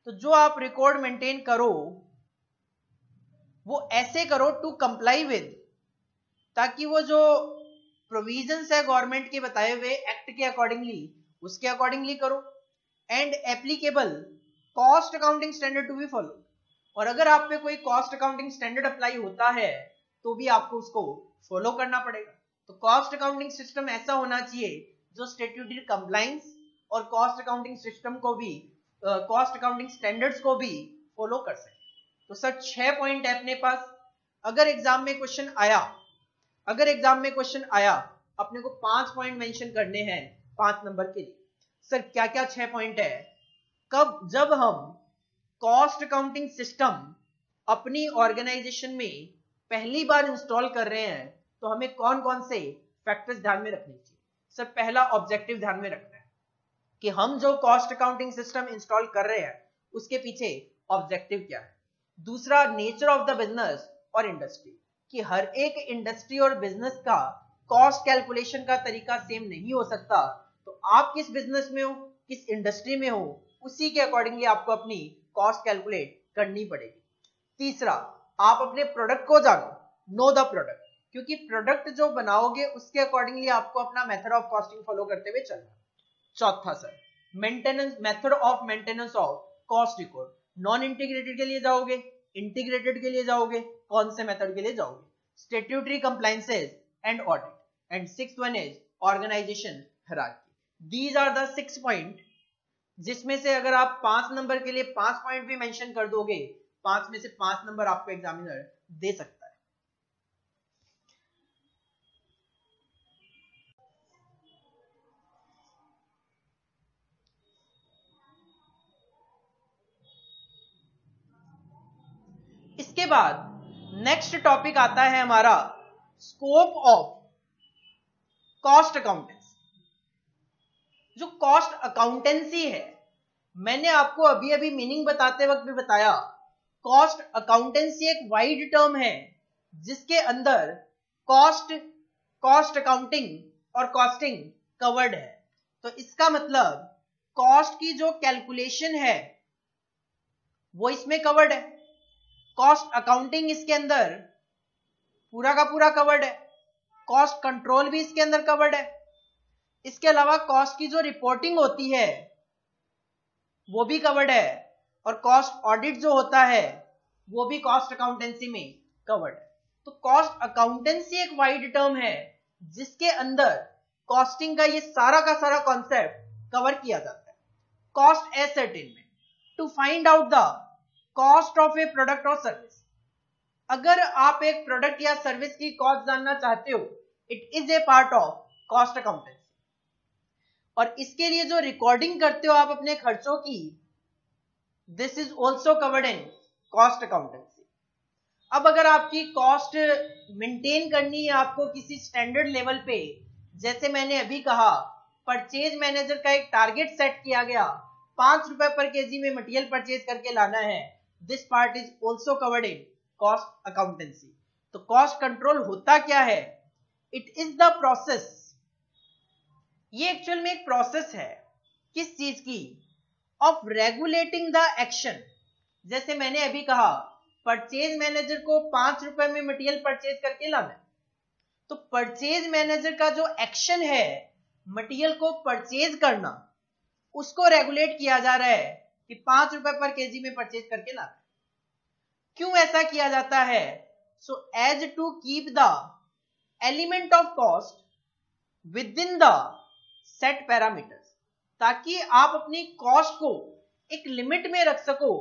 तो जो आप रिकॉर्ड मेंटेन करो वो ऐसे करो टू कंप्लाई विद, ताकि वो जो प्रोविजंस है गवर्नमेंट के बताए हुए एक्ट के अकॉर्डिंगली उसके अकॉर्डिंगली करो। And applicable cost accounting standard to be follow. और अगर आप पे कोई कॉस्ट अकाउंटिंग स्टैंडर्ड अप्लाई होता है तो भी आपको उसको फॉलो करना पड़ेगा। तो कॉस्ट अकाउंटिंग सिस्टम ऐसा होना चाहिए जो स्टैट्यूटरी कंप्लायंस और कॉस्ट अकाउंटिंग सिस्टम को भी कॉस्ट अकाउंटिंग स्टैंडर्ड्स को भी फॉलो कर सके। तो सर 6 पॉइंट है अपने पास। अगर एग्जाम में क्वेश्चन आया अपने को 5 पॉइंट मेंशन करने हैं 5 नंबर के लिए। सर क्या क्या 6 पॉइंट है, कब जब हम कॉस्ट अकाउंटिंग सिस्टम अपनी ऑर्गेनाइजेशन में पहली बार इंस्टॉल कर रहे हैं तो हमें कौन कौन से फैक्टर्स ध्यान में रखने चाहिए। सर पहला ऑब्जेक्टिव ध्यान में रखना है कि हम जो कॉस्ट अकाउंटिंग सिस्टम इंस्टॉल कर रहे हैं उसके पीछे ऑब्जेक्टिव क्या है। दूसरा नेचर ऑफ द बिजनेस और इंडस्ट्री, कि हर एक इंडस्ट्री और बिजनेस का कॉस्ट कैलकुलेशन का तरीका सेम नहीं हो सकता। तो आप किस बिजनेस में हो, किस इंडस्ट्री में हो, उसी के अकॉर्डिंगली आपको अपनी कॉस्ट कैलकुलेट करनी पड़ेगी। तीसरा, आप अपने प्रोडक्ट को जानो, नो द प्रोडक्ट, क्योंकि प्रोडक्ट जो बनाओगे उसके अकॉर्डिंगली आपको अपना मेथड ऑफ कॉस्टिंग फॉलो करते हुए चलना। चौथा sir maintenance, method of maintenance of cost record. Non integrated के लिए जाओगे, इंटीग्रेटेड के लिए जाओगे, कौन से मेथड के लिए जाओगे, statutory compliances and audit. And sixth one is organisation hierarchy. These are the 6 point, जिसमें से अगर आप 5 नंबर के लिए 5 पॉइंट भी मेंशन कर दोगे, 5 में से 5 नंबर आपको एग्जामिनर दे सकता है। इसके बाद नेक्स्ट टॉपिक आता है हमारा स्कोप ऑफ कॉस्ट अकाउंटेंसी। जो कॉस्ट अकाउंटेंसी है, मैंने आपको अभी अभी मीनिंग बताते वक्त भी बताया कॉस्ट अकाउंटेंसी एक वाइड टर्म है जिसके अंदर कॉस्ट अकाउंटिंग और कॉस्टिंग कवर्ड है। तो इसका मतलब कॉस्ट की जो कैलकुलेशन है वो इसमें कवर्ड है, कॉस्ट अकाउंटिंग इसके अंदर पूरा का पूरा कवर्ड है, कॉस्ट कंट्रोल भी इसके अंदर कवर्ड है। इसके अलावा कॉस्ट की जो रिपोर्टिंग होती है वो भी कवर्ड है, और कॉस्ट ऑडिट जो होता है वो भी कॉस्ट अकाउंटेंसी में कवर्ड है। तो कॉस्ट अकाउंटेंसी एक वाइड टर्म है जिसके अंदर कॉस्टिंग का ये सारा का सारा कॉन्सेप्ट कवर किया जाता है। Cost ascertainment, to find out the cost of a product और सर्विस। अगर आप एक प्रोडक्ट या सर्विस की कॉस्ट जानना चाहते हो, it is a part of cost accountancy. और इसके लिए जो रिकॉर्डिंग करते हो आप अपने खर्चों की, this is also covered in cost accountancy. अब अगर आपकी कॉस्ट मेंटेन करनी है आपको किसी स्टैंडर्ड लेवल पे, जैसे मैंने अभी कहा परचेज मैनेजर का एक टारगेट सेट किया गया, 5 रुपए पर केजी में मटेरियल परचेज करके लाना है, this part is also covered in cost accountancy. तो कॉस्ट कंट्रोल होता क्या है? इट इज द प्रोसेस, ये एक्चुअल में एक प्रोसेस है किस चीज की? Of regulating the action. जैसे मैंने अभी कहा परचेज मैनेजर को 5 रुपए में मटेरियल परचेज करके लाना है, तो परचेज मैनेजर का जो एक्शन है मटेरियल को परचेज करना, उसको रेगुलेट किया जा रहा है कि 5 रुपए पर केजी में परचेज करके लाना है। क्यों ऐसा किया जाता है? So as to keep the element of cost within the set parameters, ताकि आप अपनी कॉस्ट को एक लिमिट में रख सको,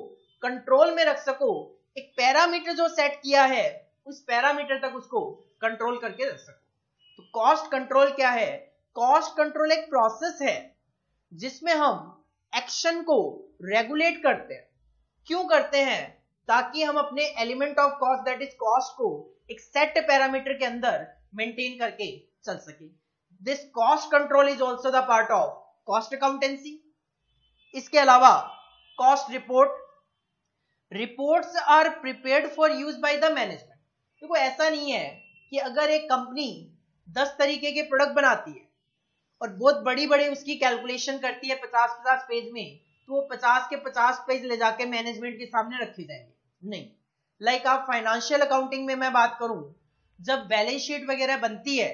कंट्रोल में रख सको, एक पैरामीटर जो सेट किया है उस पैरामीटर तक उसको कंट्रोल करके रख सको। तो कॉस्ट कंट्रोल क्या है? कॉस्ट कंट्रोल एक प्रोसेस है जिसमें हम एक्शन को रेगुलेट करते हैं। क्यों करते हैं? ताकि हम अपने element of cost that is cost को एक सेट पैरामीटर के अंदर मेंटेन करके चल सके। This cost control is also the part of cost accountancy. इसके अलावा cost reports are prepared for use by the management. देखो ऐसा नहीं है कि अगर एक कंपनी 10 तरीके के प्रोडक्ट बनाती है और बहुत बड़ी बड़ी उसकी कैलकुलेशन करती है 50-50 पेज में, तो वो 50 के 50 पेज ले जाके मैनेजमेंट के सामने रखे जाएंगे? नहीं। लाइक आप फाइनेंशियल अकाउंटिंग में मैं बात करूं, जब बैलेंस शीट वगैरह बनती है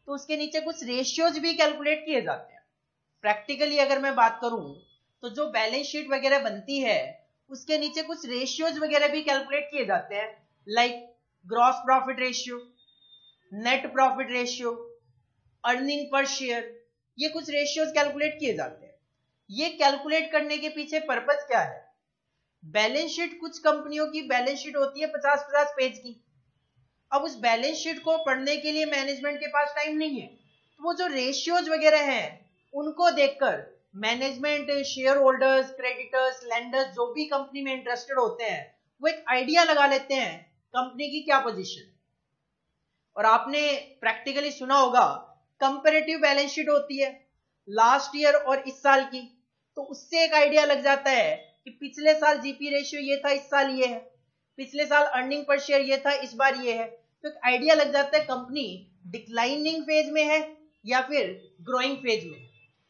तो उसके नीचे कुछ रेशियोज भी कैलकुलेट किए जाते हैं। प्रैक्टिकली अगर मैं बात करूं तो जो बैलेंस शीट वगैरह बनती है उसके नीचे कुछ रेशियोज वगैरह भी कैलकुलेट किए जाते हैं, like gross profit ratio, net profit ratio, earning per share, ये कुछ रेशियोज कैलकुलेट किए जाते हैं। ये कैलकुलेट करने के पीछे पर्पस क्या है? बैलेंस शीट, कुछ कंपनियों की बैलेंस शीट होती है 50-50 पेज की। अब उस बैलेंस शीट को पढ़ने के लिए मैनेजमेंट के पास टाइम नहीं है, तो वो जो रेशियोज वगैरह हैं उनको देखकर management, share holders, creditors, lenders, जो भी कंपनी में इंटरेस्टेड होते हैं, वो एक आइडिया लगा लेते हैं कंपनी की क्या पोजीशन। और आपने प्रैक्टिकली सुना होगा कंपैरेटिव बैलेंस शीट होती है लास्ट ईयर और इस साल की, तो उससे एक आइडिया लग जाता है कि पिछले साल जीपी रेशियो ये था, इस साल ये है, पिछले साल अर्निंग पर शेयर ये था, इस बार ये है। तो एक आइडिया लग जाता है कंपनी डिक्लाइनिंग फेज में है या फिर ग्रोइंग फेज में।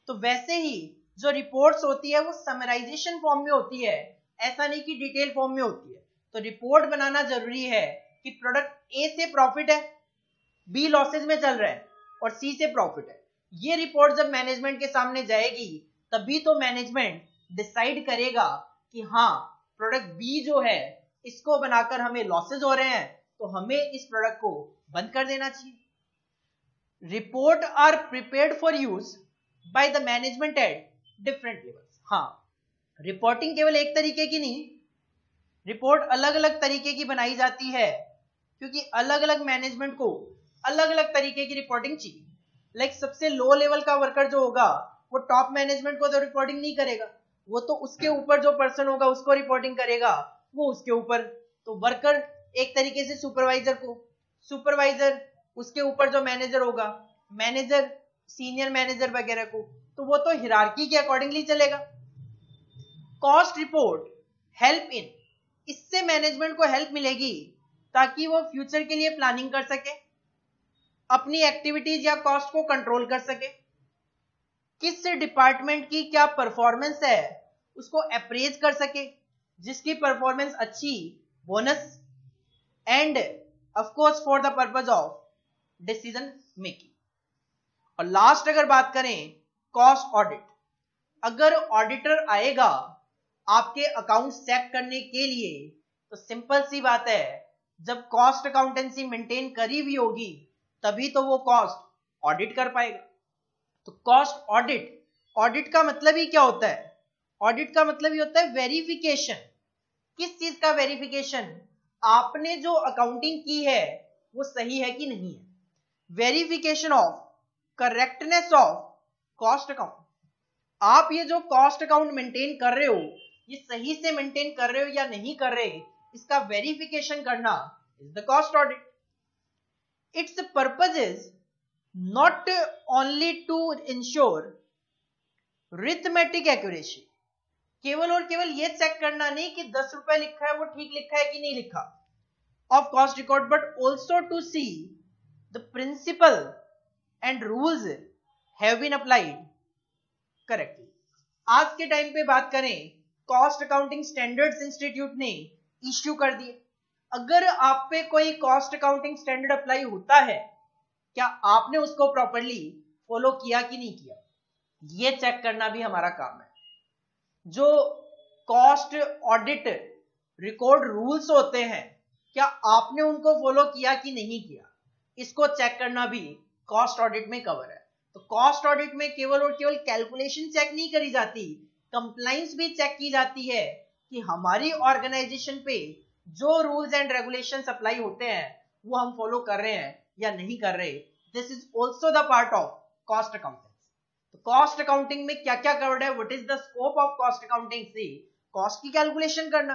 तो वैसे ही जो रिपोर्ट्स होती है वो समराइजेशन फॉर्म में होती है, ऐसा नहीं कि डिटेल फॉर्म में होती है। तो रिपोर्ट बनाना जरूरी है कि प्रोडक्ट ए से प्रॉफिट है, बी लॉसेज में चल रहा है और सी से प्रॉफिट है। ये रिपोर्ट जब मैनेजमेंट के सामने जाएगी तभी तो मैनेजमेंट डिसाइड करेगा कि हाँ प्रोडक्ट बी जो है इसको बनाकर हमें लॉसेज हो रहे हैं, तो हमें इस प्रोडक्ट को बंद कर देना चाहिए। Report are prepared for use by the management at different levels. हाँ, रिपोर्टिंग केवल एक तरीके की नहीं, रिपोर्ट अलग अलग तरीके की बनाई जाती है, क्योंकि अलग अलग मैनेजमेंट को अलग अलग तरीके की रिपोर्टिंग चाहिए। लाइक सबसे लो लेवल का वर्कर जो होगा वो टॉप मैनेजमेंट को तो रिपोर्टिंग नहीं करेगा, वो तो उसके ऊपर जो पर्सन होगा उसको रिपोर्टिंग करेगा, वो उसके ऊपर। तो वर्कर एक तरीके से सुपरवाइजर को, सुपरवाइजर उसके ऊपर जो मैनेजर होगा, मैनेजर सीनियर मैनेजर वगैरह को, तो वो तो हिरार्की के अकॉर्डिंगली चलेगा। कॉस्ट रिपोर्ट हेल्प इन इससे मैनेजमेंट को हेल्प मिलेगी ताकि वो फ्यूचर के लिए प्लानिंग कर सके, अपनी एक्टिविटीज या कॉस्ट को कंट्रोल कर सके, किस डिपार्टमेंट की क्या परफॉर्मेंस है उसको अप्रेज कर सके, जिसकी परफॉर्मेंस अच्छी bonus, end of course for the purpose of decision making. और लास्ट अगर बात करें कॉस्ट ऑडिट, अगर ऑडिटर आएगा आपके अकाउंट चेक करने के लिए तो सिंपल सी बात है, जब कॉस्ट अकाउंटेंसी मेंटेन करी हुई होगी तभी तो वो कॉस्ट ऑडिट कर पाएगा। तो कॉस्ट ऑडिट, ऑडिट का मतलब ही क्या होता है? ऑडिट का मतलब ही होता है वेरिफिकेशन। किस चीज का वेरिफिकेशन? आपने जो अकाउंटिंग की है वो सही है कि नहीं है। Verification of correctness of cost account. आप ये जो कॉस्ट अकाउंट मेंटेन कर रहे हो ये सही से मेंटेन कर रहे हो या नहीं कर रहे, इसका वेरिफिकेशन करना is the cost audit. Its purpose is not only to ensure arithmetic accuracy, केवल और केवल ये चेक करना नहीं कि 10 रुपए लिखा है वो ठीक लिखा है कि नहीं लिखा of cost record, but also to see the principle and rules have been applied correctly. आज के टाइम पे बात करें, कॉस्ट अकाउंटिंग स्टैंडर्ड्स इंस्टीट्यूट ने इश्यू कर दिए। अगर आप पे कोई कॉस्ट अकाउंटिंग स्टैंडर्ड अप्लाई होता है, क्या आपने उसको प्रॉपरली फॉलो किया कि नहीं किया, ये चेक करना भी हमारा काम है। जो कॉस्ट ऑडिट रिकॉर्ड रूल्स होते हैं, क्या आपने उनको फॉलो किया कि नहीं किया, इसको चेक करना भी कॉस्ट ऑडिट में कवर है। तो कॉस्ट ऑडिट में केवल और केवल कैलकुलेशन चेक नहीं करी जाती, कंप्लाइंस भी चेक की जाती है कि हमारी ऑर्गेनाइजेशन पे जो रूल्स एंड रेगुलेशंस अप्लाई होते हैं वो हम फॉलो कर रहे हैं या नहीं कर रहे। This is also the part of cost accounting. तो कॉस्ट अकाउंटिंग में क्या क्या कवर्ड है, what is the scope of cost accounting? से कॉस्ट की कैलकुलेशन करना,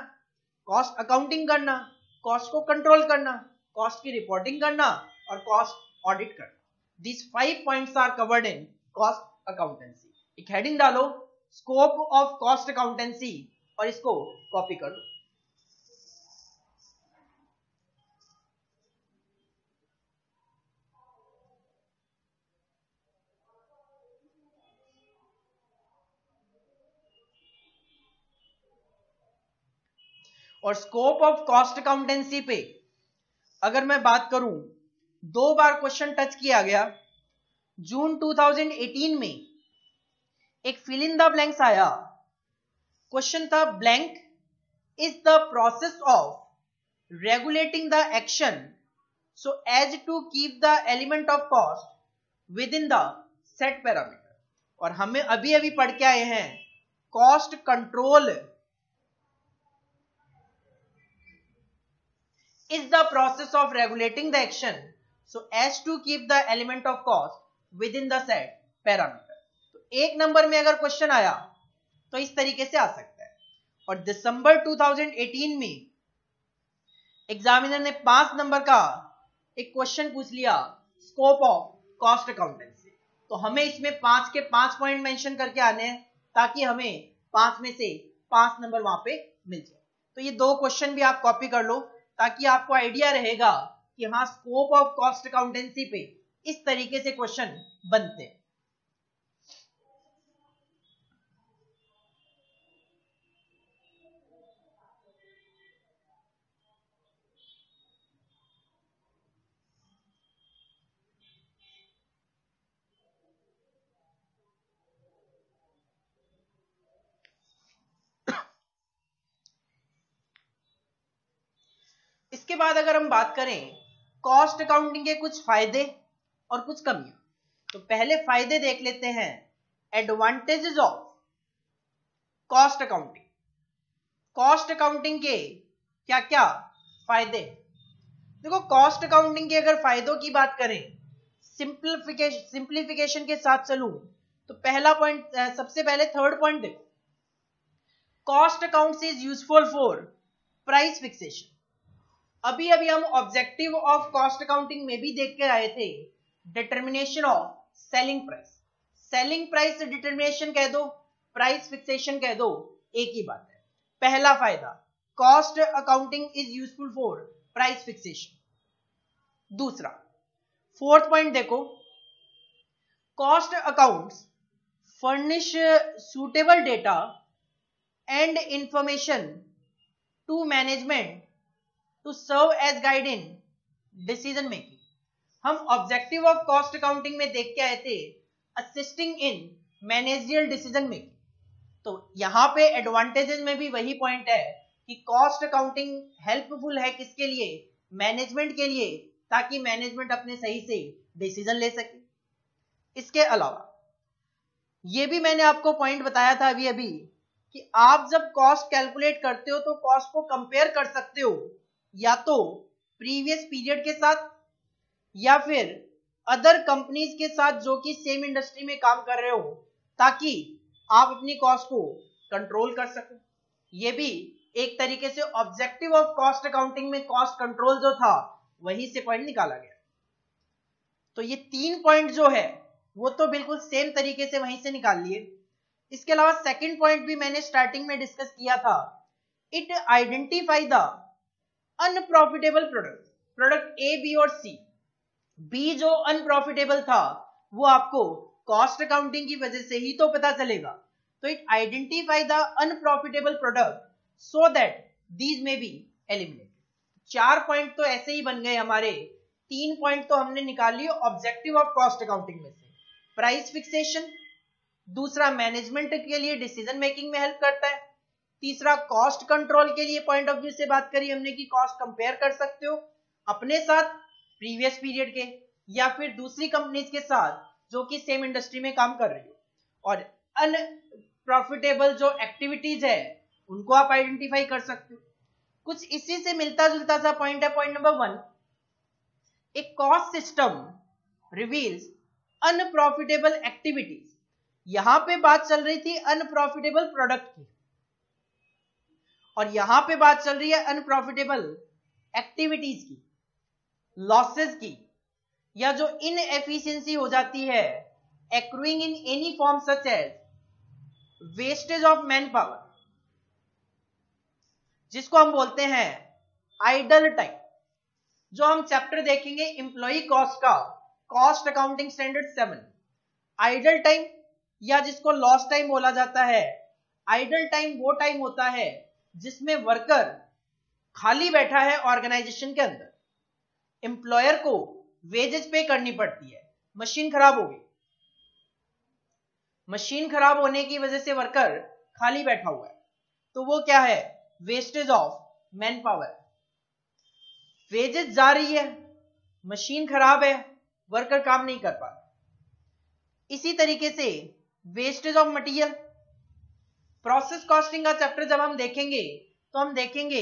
कॉस्ट अकाउंटिंग करना, कॉस्ट को कंट्रोल करना, कॉस्ट की रिपोर्टिंग करना और कॉस्ट ऑडिट करना। These 5 points are covered in cost accountancy. एक हेडिंग डालो स्कोप ऑफ कॉस्ट अकाउंटेंसी और इसको कॉपी कर लो। और स्कोप ऑफ कॉस्ट अकाउंटेंसी पे अगर मैं बात करूं, 2 बार क्वेश्चन टच किया गया। जून 2018 में एक फिल इन द ब्लैंक्स आया, क्वेश्चन था blank is the process of regulating the action so as to keep the element of cost within the set parameter. और हमें अभी अभी पढ़ के आए हैं cost control is the process of regulating the action so as to keep the element of cost within the set parameter। तो 1 नंबर में अगर क्वेश्चन आया तो इस तरीके से आ सकता है। और दिसंबर 2018 में एग्जामिनर ने 5 नंबर का एक क्वेश्चन पूछ लिया स्कोप ऑफ कॉस्ट अकाउंटेंसी। तो हमें इसमें 5 के 5 पॉइंट मेंशन करके आने हैं ताकि हमें 5 में से 5 नंबर वहां पे मिल जाए। तो ये 2 क्वेश्चन भी आप कॉपी कर लो ताकि आपको आइडिया रहेगा कि हाँ स्कोप ऑफ कॉस्ट अकाउंटेंसी पे इस तरीके से क्वेश्चन बनते हैं। इसके बाद अगर हम बात करें कॉस्ट अकाउंटिंग के कुछ फायदे और कुछ कमियां, तो पहले फायदे देख लेते हैं। Advantages of cost accounting. Cost accounting के क्या क्या फायदे? देखो कॉस्ट अकाउंटिंग के अगर फायदों की बात करें, सिंप्लीफिकेशन के साथ चलूं तो पहला पॉइंट, सबसे पहले थर्ड पॉइंट देखो, cost accounts is useful for price fixation. अभी अभी हम ऑब्जेक्टिव ऑफ कॉस्ट अकाउंटिंग में भी देख के आए थे determination of selling price. Selling price determination कह दो, प्राइस फिक्सेशन कह दो, एक ही बात है। पहला फायदा cost accounting is useful for price fixation. दूसरा, फोर्थ पॉइंट देखो, cost accounts furnish suitable data and information to management to serve as guide in decision making. हम ऑब्जेक्टिव ऑफ कॉस्ट अकाउंटिंग में देख के आए थे assisting in managerial decision making. तो यहां पे एडवांटेजेस में भी वही पॉइंट है कि कॉस्ट अकाउंटिंग हेल्पफुल है किसके लिए, मैनेजमेंट के लिए, ताकि मैनेजमेंट अपने सही से डिसीजन ले सके। इसके अलावा ये भी मैंने आपको पॉइंट बताया था अभी अभी कि आप जब कॉस्ट कैलकुलेट करते हो तो कॉस्ट को कंपेयर कर सकते हो या तो प्रीवियस पीरियड के साथ या फिर अदर कंपनीज के साथ जो कि सेम इंडस्ट्री में काम कर रहे हो, ताकि आप अपनी कॉस्ट को कंट्रोल कर सको। ये भी एक तरीके से ऑब्जेक्टिव ऑफ कॉस्ट अकाउंटिंग में कॉस्ट कंट्रोल जो था वही से पॉइंट निकाला गया। तो ये 3 पॉइंट जो है वो तो बिल्कुल सेम तरीके से वहीं से निकाल लिए। इसके अलावा सेकंड पॉइंट भी मैंने स्टार्टिंग में डिस्कस किया था, it identify the unprofitable product A, B और सी। बी जो अनप्रॉफिटेबल था वो आपको कॉस्ट अकाउंटिंग की वजह से ही तो पता चलेगा। तो it identify the unprofitable product so that these में बी एलिमिनेटेड। 4 पॉइंट तो ऐसे ही बन गए हमारे, 3 पॉइंट तो हमने निकाल लिए ऑब्जेक्टिव ऑफ कॉस्ट अकाउंटिंग में से। प्राइस फिक्सेशन, दूसरा मैनेजमेंट के लिए डिसीजन मेकिंग में हेल्प करता है, तीसरा कॉस्ट कंट्रोल के लिए पॉइंट ऑफ व्यू से बात करी हमने कि कॉस्ट कंपेयर कर सकते हो अपने साथ प्रीवियस पीरियड के या फिर दूसरी कंपनीज के साथ जो कि सेम इंडस्ट्री में काम कर रही हो, और अनप्रॉफिटेबल जो एक्टिविटीज है उनको आप आइडेंटिफाई कर सकते हो। कुछ इसी से मिलता जुलता सा पॉइंट है point number 1, a cost system reveals unprofitable activities. यहां पे बात चल रही थी अनप्रॉफिटेबल प्रोडक्ट की और यहां पे बात चल रही है अनप्रॉफिटेबल एक्टिविटीज की, लॉसेस की, या जो इनएफिशिएंसी हो जाती है accruing in any form such as wastage of man power, जिसको हम बोलते हैं आइडल टाइम। जो हम चैप्टर देखेंगे एम्प्लॉय कॉस्ट का, cost accounting standard 7, idle time या जिसको लॉस टाइम बोला जाता है। आइडल टाइम वो टाइम होता है जिसमें वर्कर खाली बैठा है ऑर्गेनाइजेशन के अंदर, एम्प्लॉयर को वेजेस पे करनी पड़ती है, मशीन खराब हो गई, मशीन खराब होने की वजह से वर्कर खाली बैठा हुआ है, तो वो क्या है, wastage of man power. Wages जा रही है, मशीन खराब है, वर्कर काम नहीं कर पा रहा। इसी तरीके से wastage of material, process costing का चैप्टर जब हम देखेंगे तो हम देखेंगे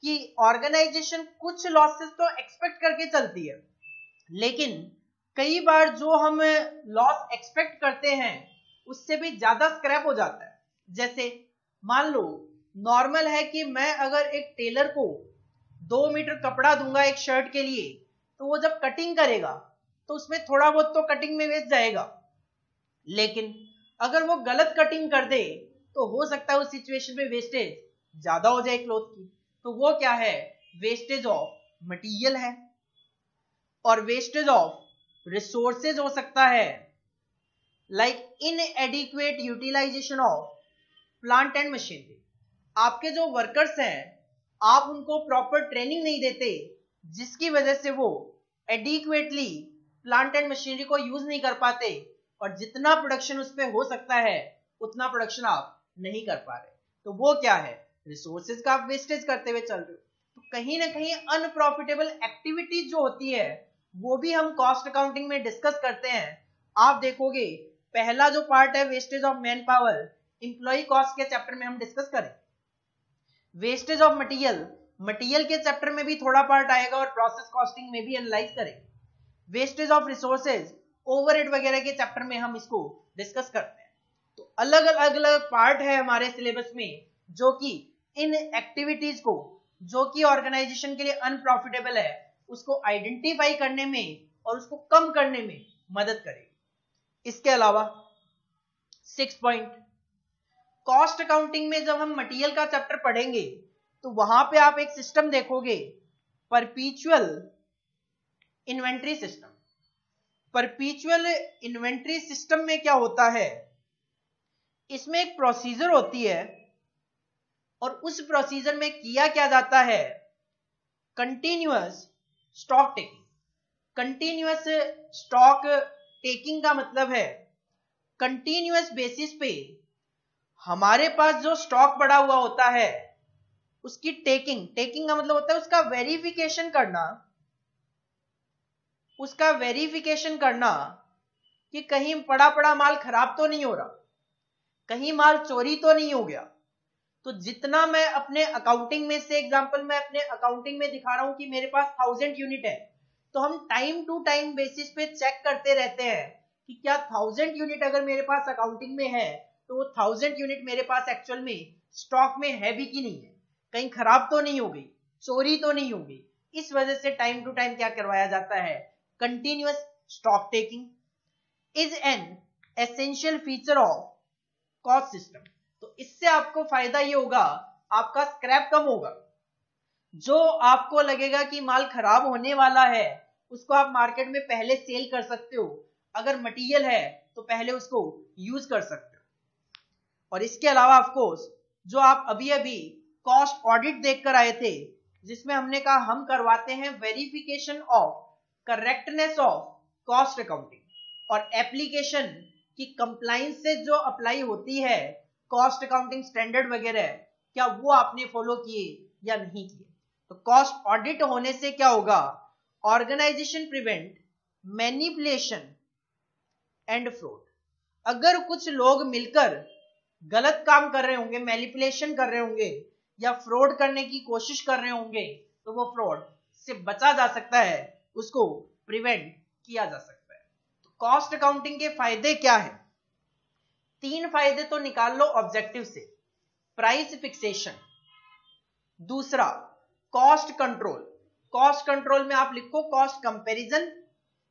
कि ऑर्गेनाइजेशन कुछ लॉसेस तो एक्सपेक्ट करके चलती है, लेकिन कई बार जो हम लॉस एक्सपेक्ट करते हैं उससे भी ज्यादा स्क्रैप हो जाता है। जैसे मान लो नॉर्मल है कि मैं अगर एक टेलर को 2 मीटर कपड़ा दूंगा एक शर्ट के लिए, तो वो जब कटिंग करेगा तो उसमें थोड़ा बहुत तो कटिंग में वेस्ट जाएगा, लेकिन अगर वो गलत कटिंग कर दे तो हो सकता है उस सिचुएशन में वेस्टेज ज्यादा हो जाए क्लॉथ की, तो वो क्या है, वेस्टेज ऑफ मटेरियल है। और वेस्टेज ऑफ रिसोर्सेज हो सकता है, like inadequate utilisation of plant and machinery. आपके जो वर्कर्स हैं आप उनको प्रॉपर ट्रेनिंग नहीं देते, जिसकी वजह से वो एडिक्वेटली प्लांट एंड मशीनरी को यूज नहीं कर पाते, और जितना प्रोडक्शन उस पर हो सकता है उतना प्रोडक्शन आप नहीं कर पा रहे, तो वो क्या है, रिसोर्सेज का आप वेस्टेज करते हुए चल रहे हो। तो कहीं ना कहीं अनप्रॉफिटेबल एक्टिविटीज जो होती है वो भी हम कॉस्ट अकाउंटिंग में डिस्कस करते हैं। आप देखोगे पहला जो पार्ट है wastage of man power, employ cost के चैप्टर में हम डिस्कस करें। वेस्टेज ऑफ मटेरियल, मटेरियल के चैप्टर में भी थोड़ा पार्ट आएगा और प्रोसेस कॉस्टिंग में भी एनालाइज करेंगे। वेस्टेज ऑफ रिसोर्सेज, ओवरहेड वगैरह के चैप्टर में हम इसको डिस्कस करते हैं। तो अलग अलग पार्ट है हमारे सिलेबस में जो कि इन एक्टिविटीज को, जो कि ऑर्गेनाइजेशन के लिए अनप्रॉफिटेबल है, उसको आइडेंटिफाई करने में और उसको कम करने में मदद करेगी। इसके अलावा 6 पॉइंट, कॉस्ट अकाउंटिंग में जब हम मटेरियल का चैप्टर पढ़ेंगे तो वहां पे आप एक सिस्टम देखोगे, परपीचुअल इन्वेंट्री सिस्टम। परपीचुअल इन्वेंट्री सिस्टम में क्या होता है, इसमें एक प्रोसीजर होती है और उस प्रोसीजर में किया क्या जाता है, continuous stock taking. Continuous stock taking का मतलब है कंटिन्यूअस बेसिस पे हमारे पास जो स्टॉक पड़ा हुआ होता है उसकी टेकिंग का मतलब होता है उसका वेरिफिकेशन करना कि कहीं पड़ा माल खराब तो नहीं हो रहा, कहीं माल चोरी तो नहीं हो गया। तो जितना मैं अपने अकाउंटिंग में से एग्जांपल मैं अपने अकाउंटिंग में दिखा रहा हूं कि मेरे पास 1000 यूनिट है, तो हम टाइम टू टाइम बेसिस पे चेक करते रहते हैं कि क्या 1000 यूनिट अगर मेरे पास अकाउंटिंग में है तो वो 1000 यूनिट मेरे पास एक्चुअल में स्टॉक में है भी कि नहीं है, कहीं खराब तो नहीं हो गई, चोरी तो नहीं हो गई। इस वजह से टाइम टू टाइम क्या करवाया जाता है, continuous stock taking is an essential feature of cost system. तो इससे आपको फायदा ये होगा, आपका स्क्रैप कम होगा। जो आपको लगेगा कि माल खराब होने वाला है उसको आप मार्केट में पहले सेल कर सकते हो, अगर मटेरियल है तो पहले उसको यूज कर सकते हो। और इसके अलावा ऑफ कोर्स जो आप अभी अभी कॉस्ट ऑडिट देखकर आए थे, जिसमें हमने कहा हम करवाते हैं verification of correctness of cost accounting और एप्लीकेशन की कंप्लाइंस से जो अप्लाई होती है कॉस्ट अकाउंटिंग स्टैंडर्ड वगैरह, क्या वो आपने फॉलो किए या नहीं किए। तो कॉस्ट ऑडिट होने से क्या होगा, organisation prevent manipulation and fraud. अगर कुछ लोग मिलकर गलत काम कर रहे होंगे, मैनिपुलेशन कर रहे होंगे या फ्रॉड करने की कोशिश कर रहे होंगे, तो वो फ्रॉड से बचा जा सकता है, उसको प्रिवेंट किया जा सकता है। तो कॉस्ट अकाउंटिंग के फायदे क्या है, 3 फायदे तो निकाल लो ऑब्जेक्टिव से। प्राइस फिक्सेशन, दूसरा कॉस्ट कंट्रोल। कॉस्ट कंट्रोल में आप लिखो कॉस्ट कंपैरिजन,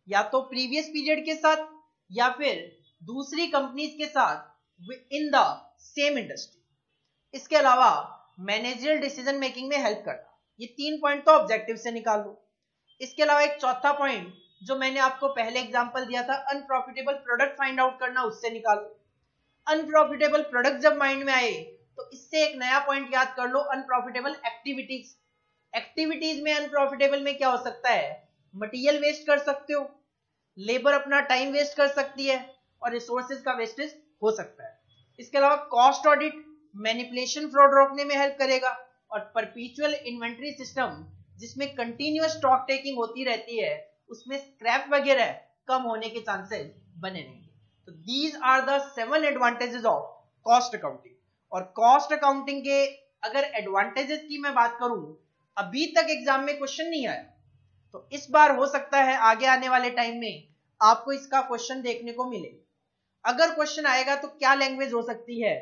या तो प्रीवियस पीरियड के साथ या फिर दूसरी कंपनीज के साथ इन द सेम इंडस्ट्री। इसके अलावा मैनेजरियल डिसीजन मेकिंग में हेल्प करना। ये 3 पॉइंट तो ऑब्जेक्टिव से निकाल लो। इसके अलावा एक चौथा पॉइंट जो मैंने आपको पहले एग्जांपल दिया था, अनप्रॉफिटेबल प्रोडक्ट फाइंड आउट करना, उससे निकालो। अनप्रॉफिटेबल प्रोडक्ट जब माइंड में आए तो इससे एक नया पॉइंट याद कर लो, अनप्रॉफिटेबल एक्टिविटीज। एक्टिविटीज में अनप्रॉफिटेबल में क्या हो सकता है, मटेरियल वेस्ट कर सकते हो, लेबर अपना टाइम वेस्ट कर सकती है और रिसोर्सेज का वेस्टेज हो सकता है। इसके अलावा कॉस्ट ऑडिट मैनिपुलेशन फ्रॉड रोकने में हेल्प करेगा, और परपीचुअल इन्वेंट्री सिस्टम जिसमें कंटिन्यूअस स्टॉक टेकिंग होती रहती है उसमें स्क्रैप वगैरह कम होने के चांसेस बने रहेंगे। तो these are the 7 advantages of cost accounting. और कॉस्ट अकाउंटिंग के अगर एडवांटेजेस की मैं बात करूं, अभी तक एग्जाम में क्वेश्चन नहीं आया, तो इस बार हो सकता है आगे आने वाले टाइम में आपको इसका क्वेश्चन देखने को मिले। अगर क्वेश्चन आएगा तो क्या लैंग्वेज हो सकती है,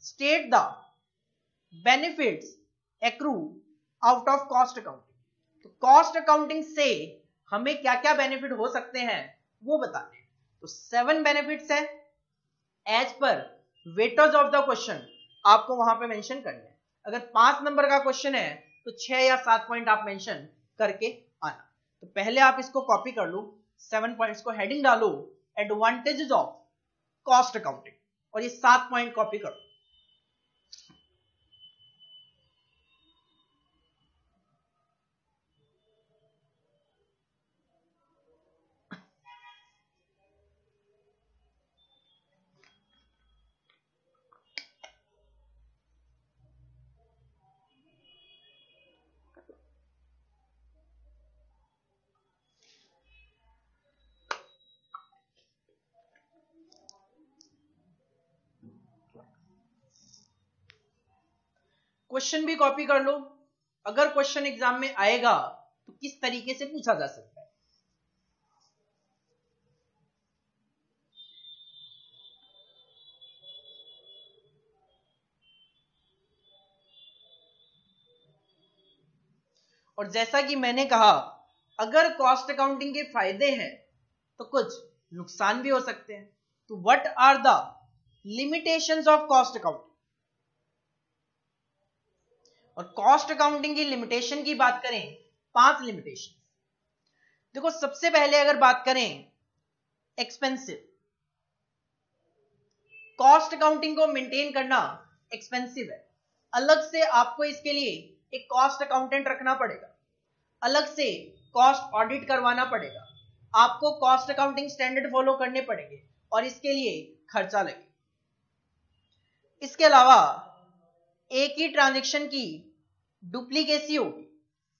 state the benefits accrue out of cost accounting. तो कॉस्ट अकाउंटिंग से हमें क्या क्या बेनिफिट हो सकते हैं वो बताते हैं। तो 7 बेनिफिट्स है as per weightage of the question, आपको वहां पे मेंशन करना है। अगर 5 नंबर का क्वेश्चन है तो 6 या 7 पॉइंट आप मेंशन करके आना। तो पहले आप इसको कॉपी कर लो, 7 पॉइंट्स को हेडिंग डालो, एडवांटेजेस ऑफ कॉस्ट अकाउंटिंग, और ये 7 पॉइंट कॉपी करो। क्वेश्चन भी कॉपी कर लो, अगर क्वेश्चन एग्जाम में आएगा तो किस तरीके से पूछा जा सकता है। और जैसा कि मैंने कहा, अगर कॉस्ट अकाउंटिंग के फायदे हैं तो कुछ नुकसान भी हो सकते हैं। तो what are the limitations of cost accounting. और कॉस्ट अकाउंटिंग की लिमिटेशन की बात करें, 5 लिमिटेशन। देखो सबसे पहले अगर बात करें एक्सपेंसिव, कॉस्ट अकाउंटिंग को मेंटेन करना एक्सपेंसिव है। अलग से आपको इसके लिए एक कॉस्ट अकाउंटेंट रखना पड़ेगा, अलग से कॉस्ट ऑडिट करवाना पड़ेगा, आपको कॉस्ट अकाउंटिंग स्टैंडर्ड फॉलो करने पड़ेंगे और इसके लिए खर्चा लगेगा। इसके अलावा एक ही ट्रांजैक्शन की डुप्लीकेसी होगी।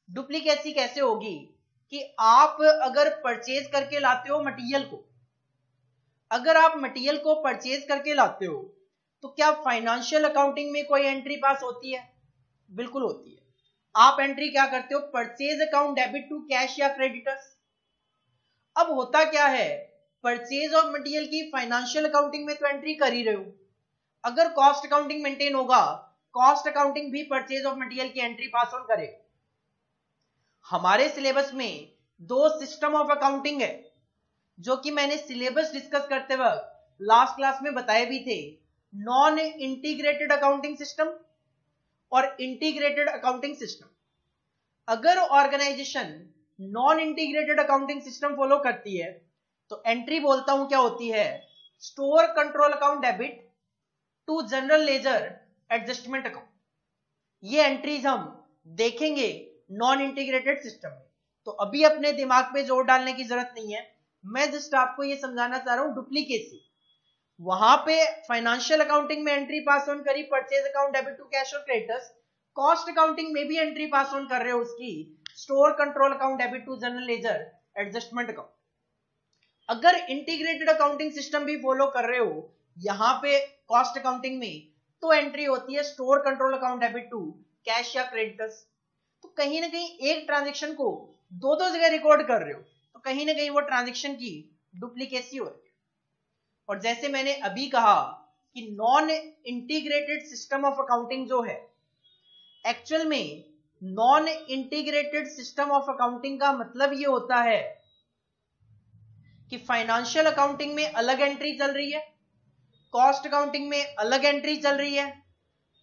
डुप्लीकेसी कैसे होगी कि आप अगर परचेज करके लाते हो मटेरियल को, अगर आप मटेरियल को परचेज करके लाते हो तो क्या फाइनेंशियल अकाउंटिंग में कोई एंट्री पास होती है? बिल्कुल होती है। आप एंट्री क्या करते हो? Purchase account debit to cash या क्रेडिटर्स। अब होता क्या है, परचेज ऑफ मटेरियल की फाइनेंशियल अकाउंटिंग में तो एंट्री कर ही रहे हो, अगर कॉस्ट अकाउंटिंग मेंटेन होगा, कॉस्ट अकाउंटिंग भी परचेज ऑफ मटेरियल की एंट्री पास ऑन करेगा। हमारे सिलेबस में 2 सिस्टम ऑफ अकाउंटिंग है, जो कि मैंने सिलेबस डिस्कस करते वक्त लास्ट क्लास में बताए भी थे। नॉन इंटीग्रेटेड अकाउंटिंग सिस्टम और इंटीग्रेटेड अकाउंटिंग सिस्टम। अगर organisation non integrated accounting system follow करती है तो एंट्री बोलता हूं क्या होती है, store control account debit to general ledger adjustment account. ये एंट्रीज हम देखेंगे नॉन इंटीग्रेटेड सिस्टम में, तो अभी अपने दिमाग पे जोर डालने की जरूरत नहीं है, मैं जस्ट आपको ये समझाना चाह रहा हूं डुप्लीकेसी। वहां पे फाइनेंशियल अकाउंटिंग में एंट्री पास ऑन करी purchase account debit to cash और क्रेडिटर्स, कॉस्ट अकाउंटिंग में भी एंट्री पास ऑन कर रहे हो उसकी store control account debit to general ledger adjustment account. अगर इंटीग्रेटेड अकाउंटिंग सिस्टम भी फॉलो कर रहे हो यहां पे कॉस्ट अकाउंटिंग में, तो एंट्री होती है store control account debit to cash या क्रेडिटर्स। तो कहीं ना कहीं एक ट्रांजेक्शन को 2 जगह रिकॉर्ड कर रहे हो, तो कहीं ना कहीं वो ट्रांजेक्शन की डुप्लीकेसी हो रही है। और जैसे मैंने अभी कहा कि non integrated system of accounting जो है, एक्चुअल में non integrated system of accounting का मतलब ये होता है कि फाइनेंशियल अकाउंटिंग में अलग एंट्री चल रही है, कॉस्ट अकाउंटिंग में अलग एंट्री चल रही है,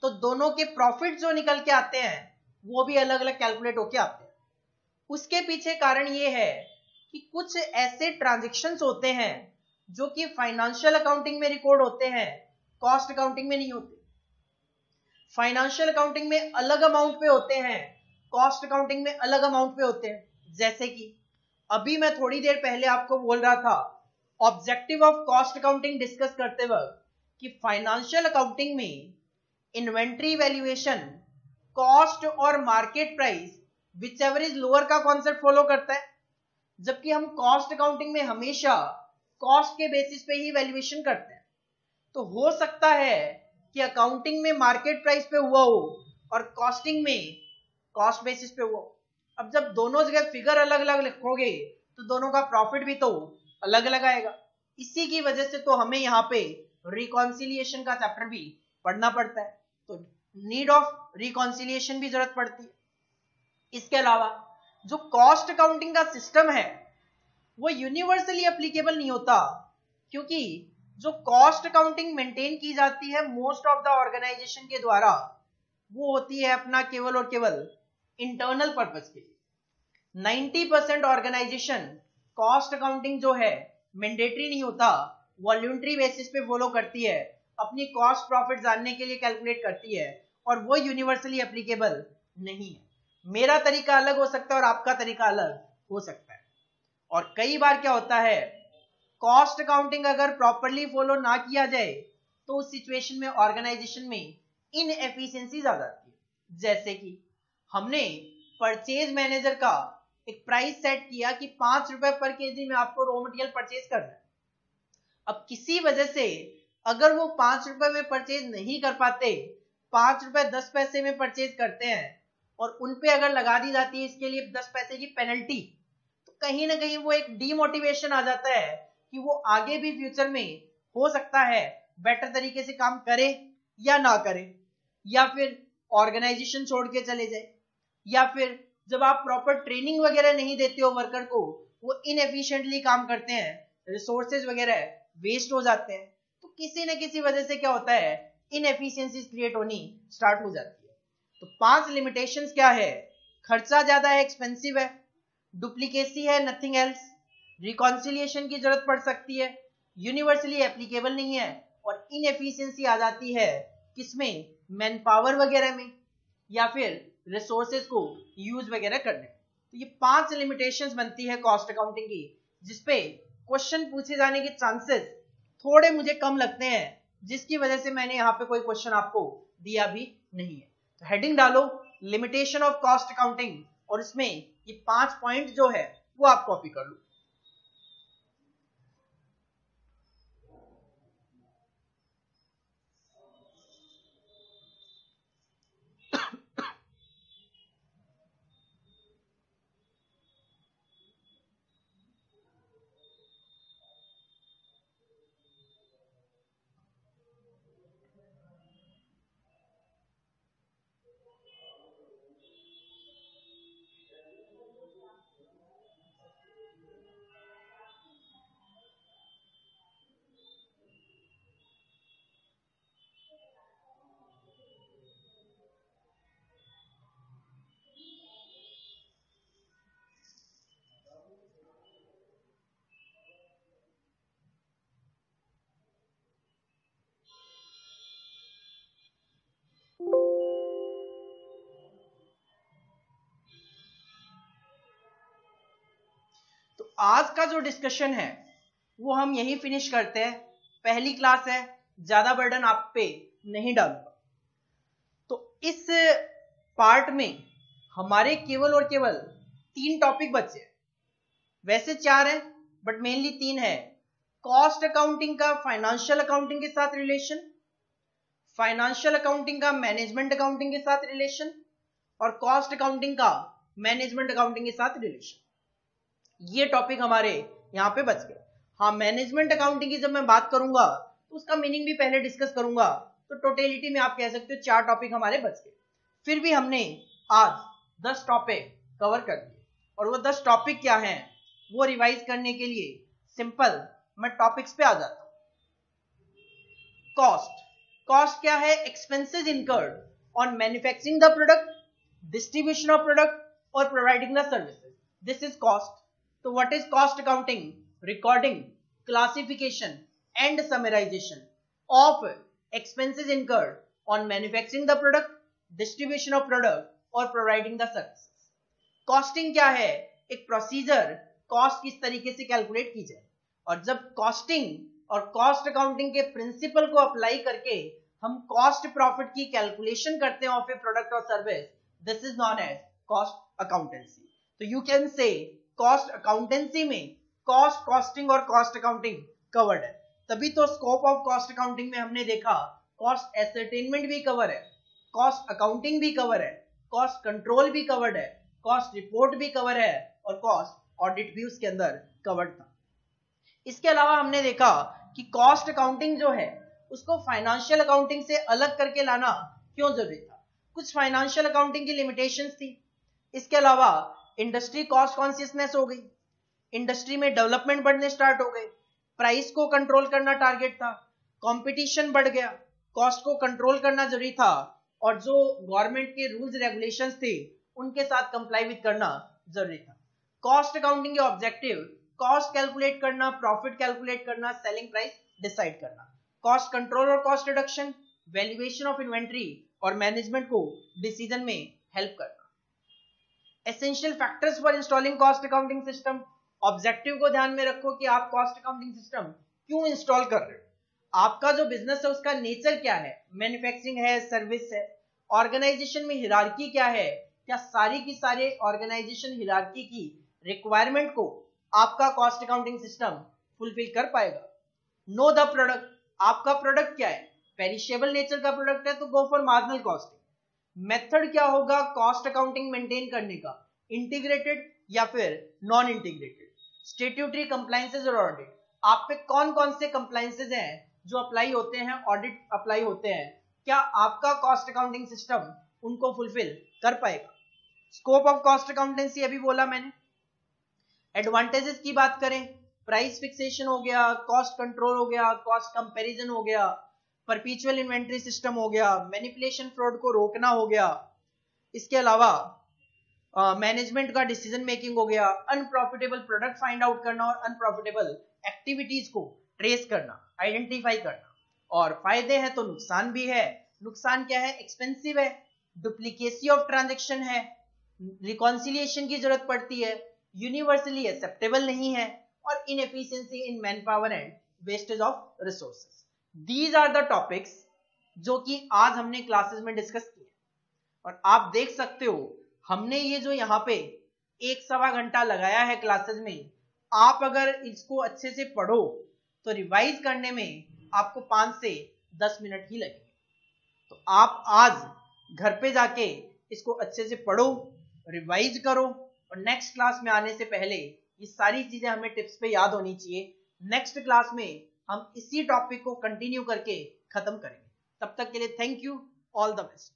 तो दोनों के प्रॉफिट जो निकल के आते हैं वो भी अलग अलग कैलकुलेट होके आते हैं। उसके पीछे कारण ये है कि कुछ ऐसे ट्रांजैक्शंस होते हैं जो कि फाइनेंशियल अकाउंटिंग में रिकॉर्ड होते हैं, कॉस्ट अकाउंटिंग में नहीं होते। फाइनेंशियल अकाउंटिंग में अलग अमाउंट पे होते हैं, कॉस्ट अकाउंटिंग में अलग अमाउंट पे होते हैं। जैसे कि अभी मैं थोड़ी देर पहले आपको बोल रहा था objective of cost accounting discuss करते वक्त कि फाइनेंशियल अकाउंटिंग में इन्वेंट्री वैल्यूएशन, कॉस्ट और market price whichever is lower का कॉन्सेप्ट फॉलो करता है, जबकि हम कॉस्ट अकाउंटिंग में हमेशा कॉस्ट के बेसिस पे ही वैल्यूएशन करते हैं। तो हो सकता है कि अकाउंटिंग में मार्केट प्राइस पे हुआ हो और कॉस्टिंग में कॉस्ट बेसिस पे हुआ हो। अब जब दोनों जगह फिगर अलग अलग लिखोगे तो दोनों का प्रॉफिट भी तो अलग अलग आएगा। इसी की वजह से तो हमें यहाँ पे रिकॉन्सिलिएशन का चैप्टर भी पढ़ना पड़ता है, तो नीड ऑफ रिकॉन्सिलिएशन भी जरूरत पड़ती है। इसके अलावा जो कॉस्ट अकाउंटिंग का सिस्टम है वो यूनिवर्सली एप्लीकेबल नहीं होता, क्योंकि जो कॉस्ट अकाउंटिंग मेंटेन की जाती है मोस्ट ऑफ द ऑर्गेनाइजेशन के द्वारा, वो होती है अपना केवल और केवल इंटरनल पर्पस के लिए। 90% ऑर्गेनाइजेशन कॉस्ट अकाउंटिंग जो है मैंडेटरी नहीं होता, वॉल्यूंटरी बेसिस पे फॉलो करती है, अपनी कॉस्ट प्रॉफिट जानने के लिए कैलकुलेट करती है, और वो यूनिवर्सली एप्लीकेबल नहीं है। मेरा तरीका अलग हो सकता है और आपका तरीका अलग हो सकता है। और कई बार क्या होता है, कॉस्ट अकाउंटिंग अगर प्रॉपरली फॉलो ना किया जाए तो उस सिचुएशन में ऑर्गेनाइजेशन में इनएफिशिएंसीज आ जाती है। जैसे कि हमने परचेज मैनेजर का एक प्राइस सेट किया कि 5 रुपए पर केजी में आपको रॉ मटेरियल परचेज करना है। अब किसी वजह से अगर वो 5 रुपए में परचेज नहीं कर पाते, 5 रुपए 10 पैसे में परचेज करते हैं और उन पे अगर लगा दी जाती है इसके लिए 10 पैसे की पेनल्टी, तो कहीं ना कहीं वो एक डीमोटिवेशन आ जाता है कि वो आगे भी फ्यूचर में हो सकता है बेटर तरीके से काम करे या ना करे, या फिर ऑर्गेनाइजेशन छोड़ के चले जाए, या फिर जब आप प्रॉपर ट्रेनिंग वगैरह नहीं देते हो वर्कर को, वो इनएफिशिएंटली काम करते हैं, रिसोर्सेज वगैरह वेस्ट हो जाते हैं, तो किसी न किसी वजह से क्या होता है, इनएफिशिएंसीज क्रिएट होनी स्टार्ट हो जाती है। तो 5 लिमिटेशंस क्या है? खर्चा ज्यादा है, एक्सपेंसिव है, डुप्लीकेसी है, नथिंग एल्स, रिकॉन्सिलिएशन की जरूरत पड़ सकती है, यूनिवर्सली एप्लीकेबल नहीं है, और इनएफिशिएंसी आ जाती है किसमें? मैन पावर वगैरह में, या फिर रिसोर्सेज को यूज वगैरह करने। तो ये 5 लिमिटेशंस बनती है कॉस्ट अकाउंटिंग की, जिसपे क्वेश्चन पूछे जाने के चांसेस थोड़े मुझे कम लगते हैं, जिसकी वजह से मैंने यहाँ पे कोई क्वेश्चन आपको दिया भी नहीं है। तो हेडिंग डालो लिमिटेशन ऑफ कॉस्ट अकाउंटिंग, और इसमें ये 5 पॉइंट जो है वो आप कॉपी कर लो। तो आज का जो डिस्कशन है वो हम यहीं फिनिश करते हैं। पहली क्लास है, ज्यादा बर्डन आप पे नहीं डालूंगा। तो इस पार्ट में हमारे केवल और केवल 3 टॉपिक बचे हैं, वैसे 4 हैं बट मेनली 3 है। कॉस्ट अकाउंटिंग का फाइनेंशियल अकाउंटिंग के साथ रिलेशन, फाइनेंशियल अकाउंटिंग का मैनेजमेंट अकाउंटिंग के साथ रिलेशन, और कॉस्ट अकाउंटिंग का मैनेजमेंट अकाउंटिंग के साथ रिलेशन। ये टॉपिक हमारे यहाँ पे बच गए। हाँ, मैनेजमेंट अकाउंटिंग की जब मैं बात करूंगा तो उसका मीनिंग भी पहले डिस्कस करूंगा, तो टोटलिटी में आप कह सकते हो 4 टॉपिक हमारे बच गए। फिर भी हमने आज 10 टॉपिक कवर कर दिए, और वो 10 टॉपिक क्या हैं वो रिवाइज करने के लिए सिंपल मैं टॉपिक्स पे आ जाता हूं। कॉस्ट क्या है? Expenses incurred on manufacturing the product, distribution of product और providing the services, this is cost. तो what is cost accounting? Recording, classification and summarisation of expenses incurred on manufacturing the product, distribution of product और providing the services. कॉस्टिंग क्या है? एक प्रोसीजर, कॉस्ट किस तरीके से कैलकुलेट की जाए, और जब कॉस्टिंग और कॉस्ट अकाउंटिंग के प्रिंसिपल को अप्लाई करके हम कॉस्ट प्रॉफिट की कैलकुलेशन करते हैं ऑफ ए प्रोडक्ट और service, this is known as cost accountancy. तो you can say cost accountancy में कॉस्ट, कॉस्टिंग और कॉस्ट अकाउंटिंग कवर्ड है। तभी तो स्कोप ऑफ कॉस्ट अकाउंटिंग में हमने देखा कॉस्ट एसरटेनमेंट भी कवर है, कॉस्ट अकाउंटिंग भी कवर है, कॉस्ट कंट्रोल भी कवर्ड है, कॉस्ट रिपोर्ट भी कवर है, और कॉस्ट ऑडिट भी उसके अंदर कवर्ड था। इसके अलावा हमने देखा कि कॉस्ट अकाउंटिंग जो है उसको फाइनेंशियल अकाउंटिंग से अलग करके लाना क्यों जरूरी था। कुछ फाइनेंशियल अकाउंटिंग की लिमिटेशंस थी। इसके अलावा इंडस्ट्री कॉस्ट कॉन्शियसनेस हो गई, इंडस्ट्री में डेवलपमेंट बढ़ने स्टार्ट हो गए, प्राइस को कंट्रोल करना टारगेट था, कंपटीशन बढ़ गया, कॉस्ट को कंट्रोल करना जरूरी था, और जो गवर्नमेंट के रूल्स रेगुलेशंस थे उनके साथ कंप्लाई विद करना जरूरी था। कॉस्ट अकाउंटिंग के ऑब्जेक्टिव कॉस्ट कैलकुलेट करना, प्रॉफिट कैलकुलेट करना, सेलिंग प्राइस डिसाइड करना, कॉस्ट कंट्रोल और cost reduction, valuation of inventory और मैनेजमेंट को डिसीजन में हेल्प करना। Essential factors for installing cost accounting system, objective को ध्यान में रखो कि आप कॉस्ट अकाउंटिंग सिस्टम क्यों इंस्टॉल कर रहे हो, आपका जो बिजनेस है उसका नेचर क्या है, मैन्युफैक्चरिंग है, सर्विस है, ऑर्गेनाइजेशन में हिरार्की क्या है, क्या सारी की सारे ऑर्गेनाइजेशन हिरार्की की रिक्वायरमेंट को आपका कॉस्ट अकाउंटिंग सिस्टम फुलफिल कर पाएगा। नो द प्रोडक्ट, आपका प्रोडक्ट क्या है, पेरिशेबल नेचर का प्रोडक्ट है तो go for marginal costing. Method क्या होगा कॉस्ट अकाउंटिंग मेंटेन करने का, इंटीग्रेटेड या फिर नॉन इंटीग्रेटेड, स्टैट्यूटरी कंप्लायंसेस और ऑडिट, आप पे कौन कौन से कंप्लायंसेस हैं जो अप्लाई होते हैं, ऑडिट अप्लाई होते हैं, क्या आपका कॉस्ट अकाउंटिंग सिस्टम उनको फुलफिल कर पाएगा। स्कोप ऑफ कॉस्ट अकाउंटेंसी अभी बोला मैंने। एडवांटेजेस की बात करें, प्राइस फिक्सेशन हो गया, कॉस्ट कंट्रोल हो गया, कॉस्ट कंपैरिजन हो गया, परपेचुअल इन्वेंट्री सिस्टम हो गया, मैनिपुलेशन फ्रॉड को रोकना हो गया, इसके अलावा मैनेजमेंट का डिसीजन मेकिंग हो गया, अनप्रॉफिटेबल प्रोडक्ट फाइंड आउट करना और अनप्रॉफिटेबल एक्टिविटीज को ट्रेस करना, आइडेंटिफाई करना। और फायदे हैं तो नुकसान भी है। नुकसान क्या है? एक्सपेंसिव है, डुप्लीकेसी ऑफ ट्रांजेक्शन है, रिकॉन्सिलिएशन की जरूरत पड़ती है, यूनिवर्सली एक्सेप्टेबल नहीं है, और inefficiency in man power and wastage of resources. These are the topics जो कि आज हमने क्लासेस में डिस्कस किए। और आप देख सकते हो हमने ये जो यहाँ पे 1-1.25 घंटा लगाया है क्लासेस में, आप अगर इसको अच्छे से पढ़ो तो रिवाइज करने में आपको 5 से 10 मिनट ही लगेंगे। तो आप आज घर पे जाके इसको अच्छे से पढ़ो, रिवाइज करो, और नेक्स्ट क्लास में आने से पहले ये सारी चीजें हमें टिप्स पे याद होनी चाहिए। नेक्स्ट क्लास में हम इसी टॉपिक को कंटिन्यू करके खत्म करेंगे। तब तक के लिए thank you, all the best.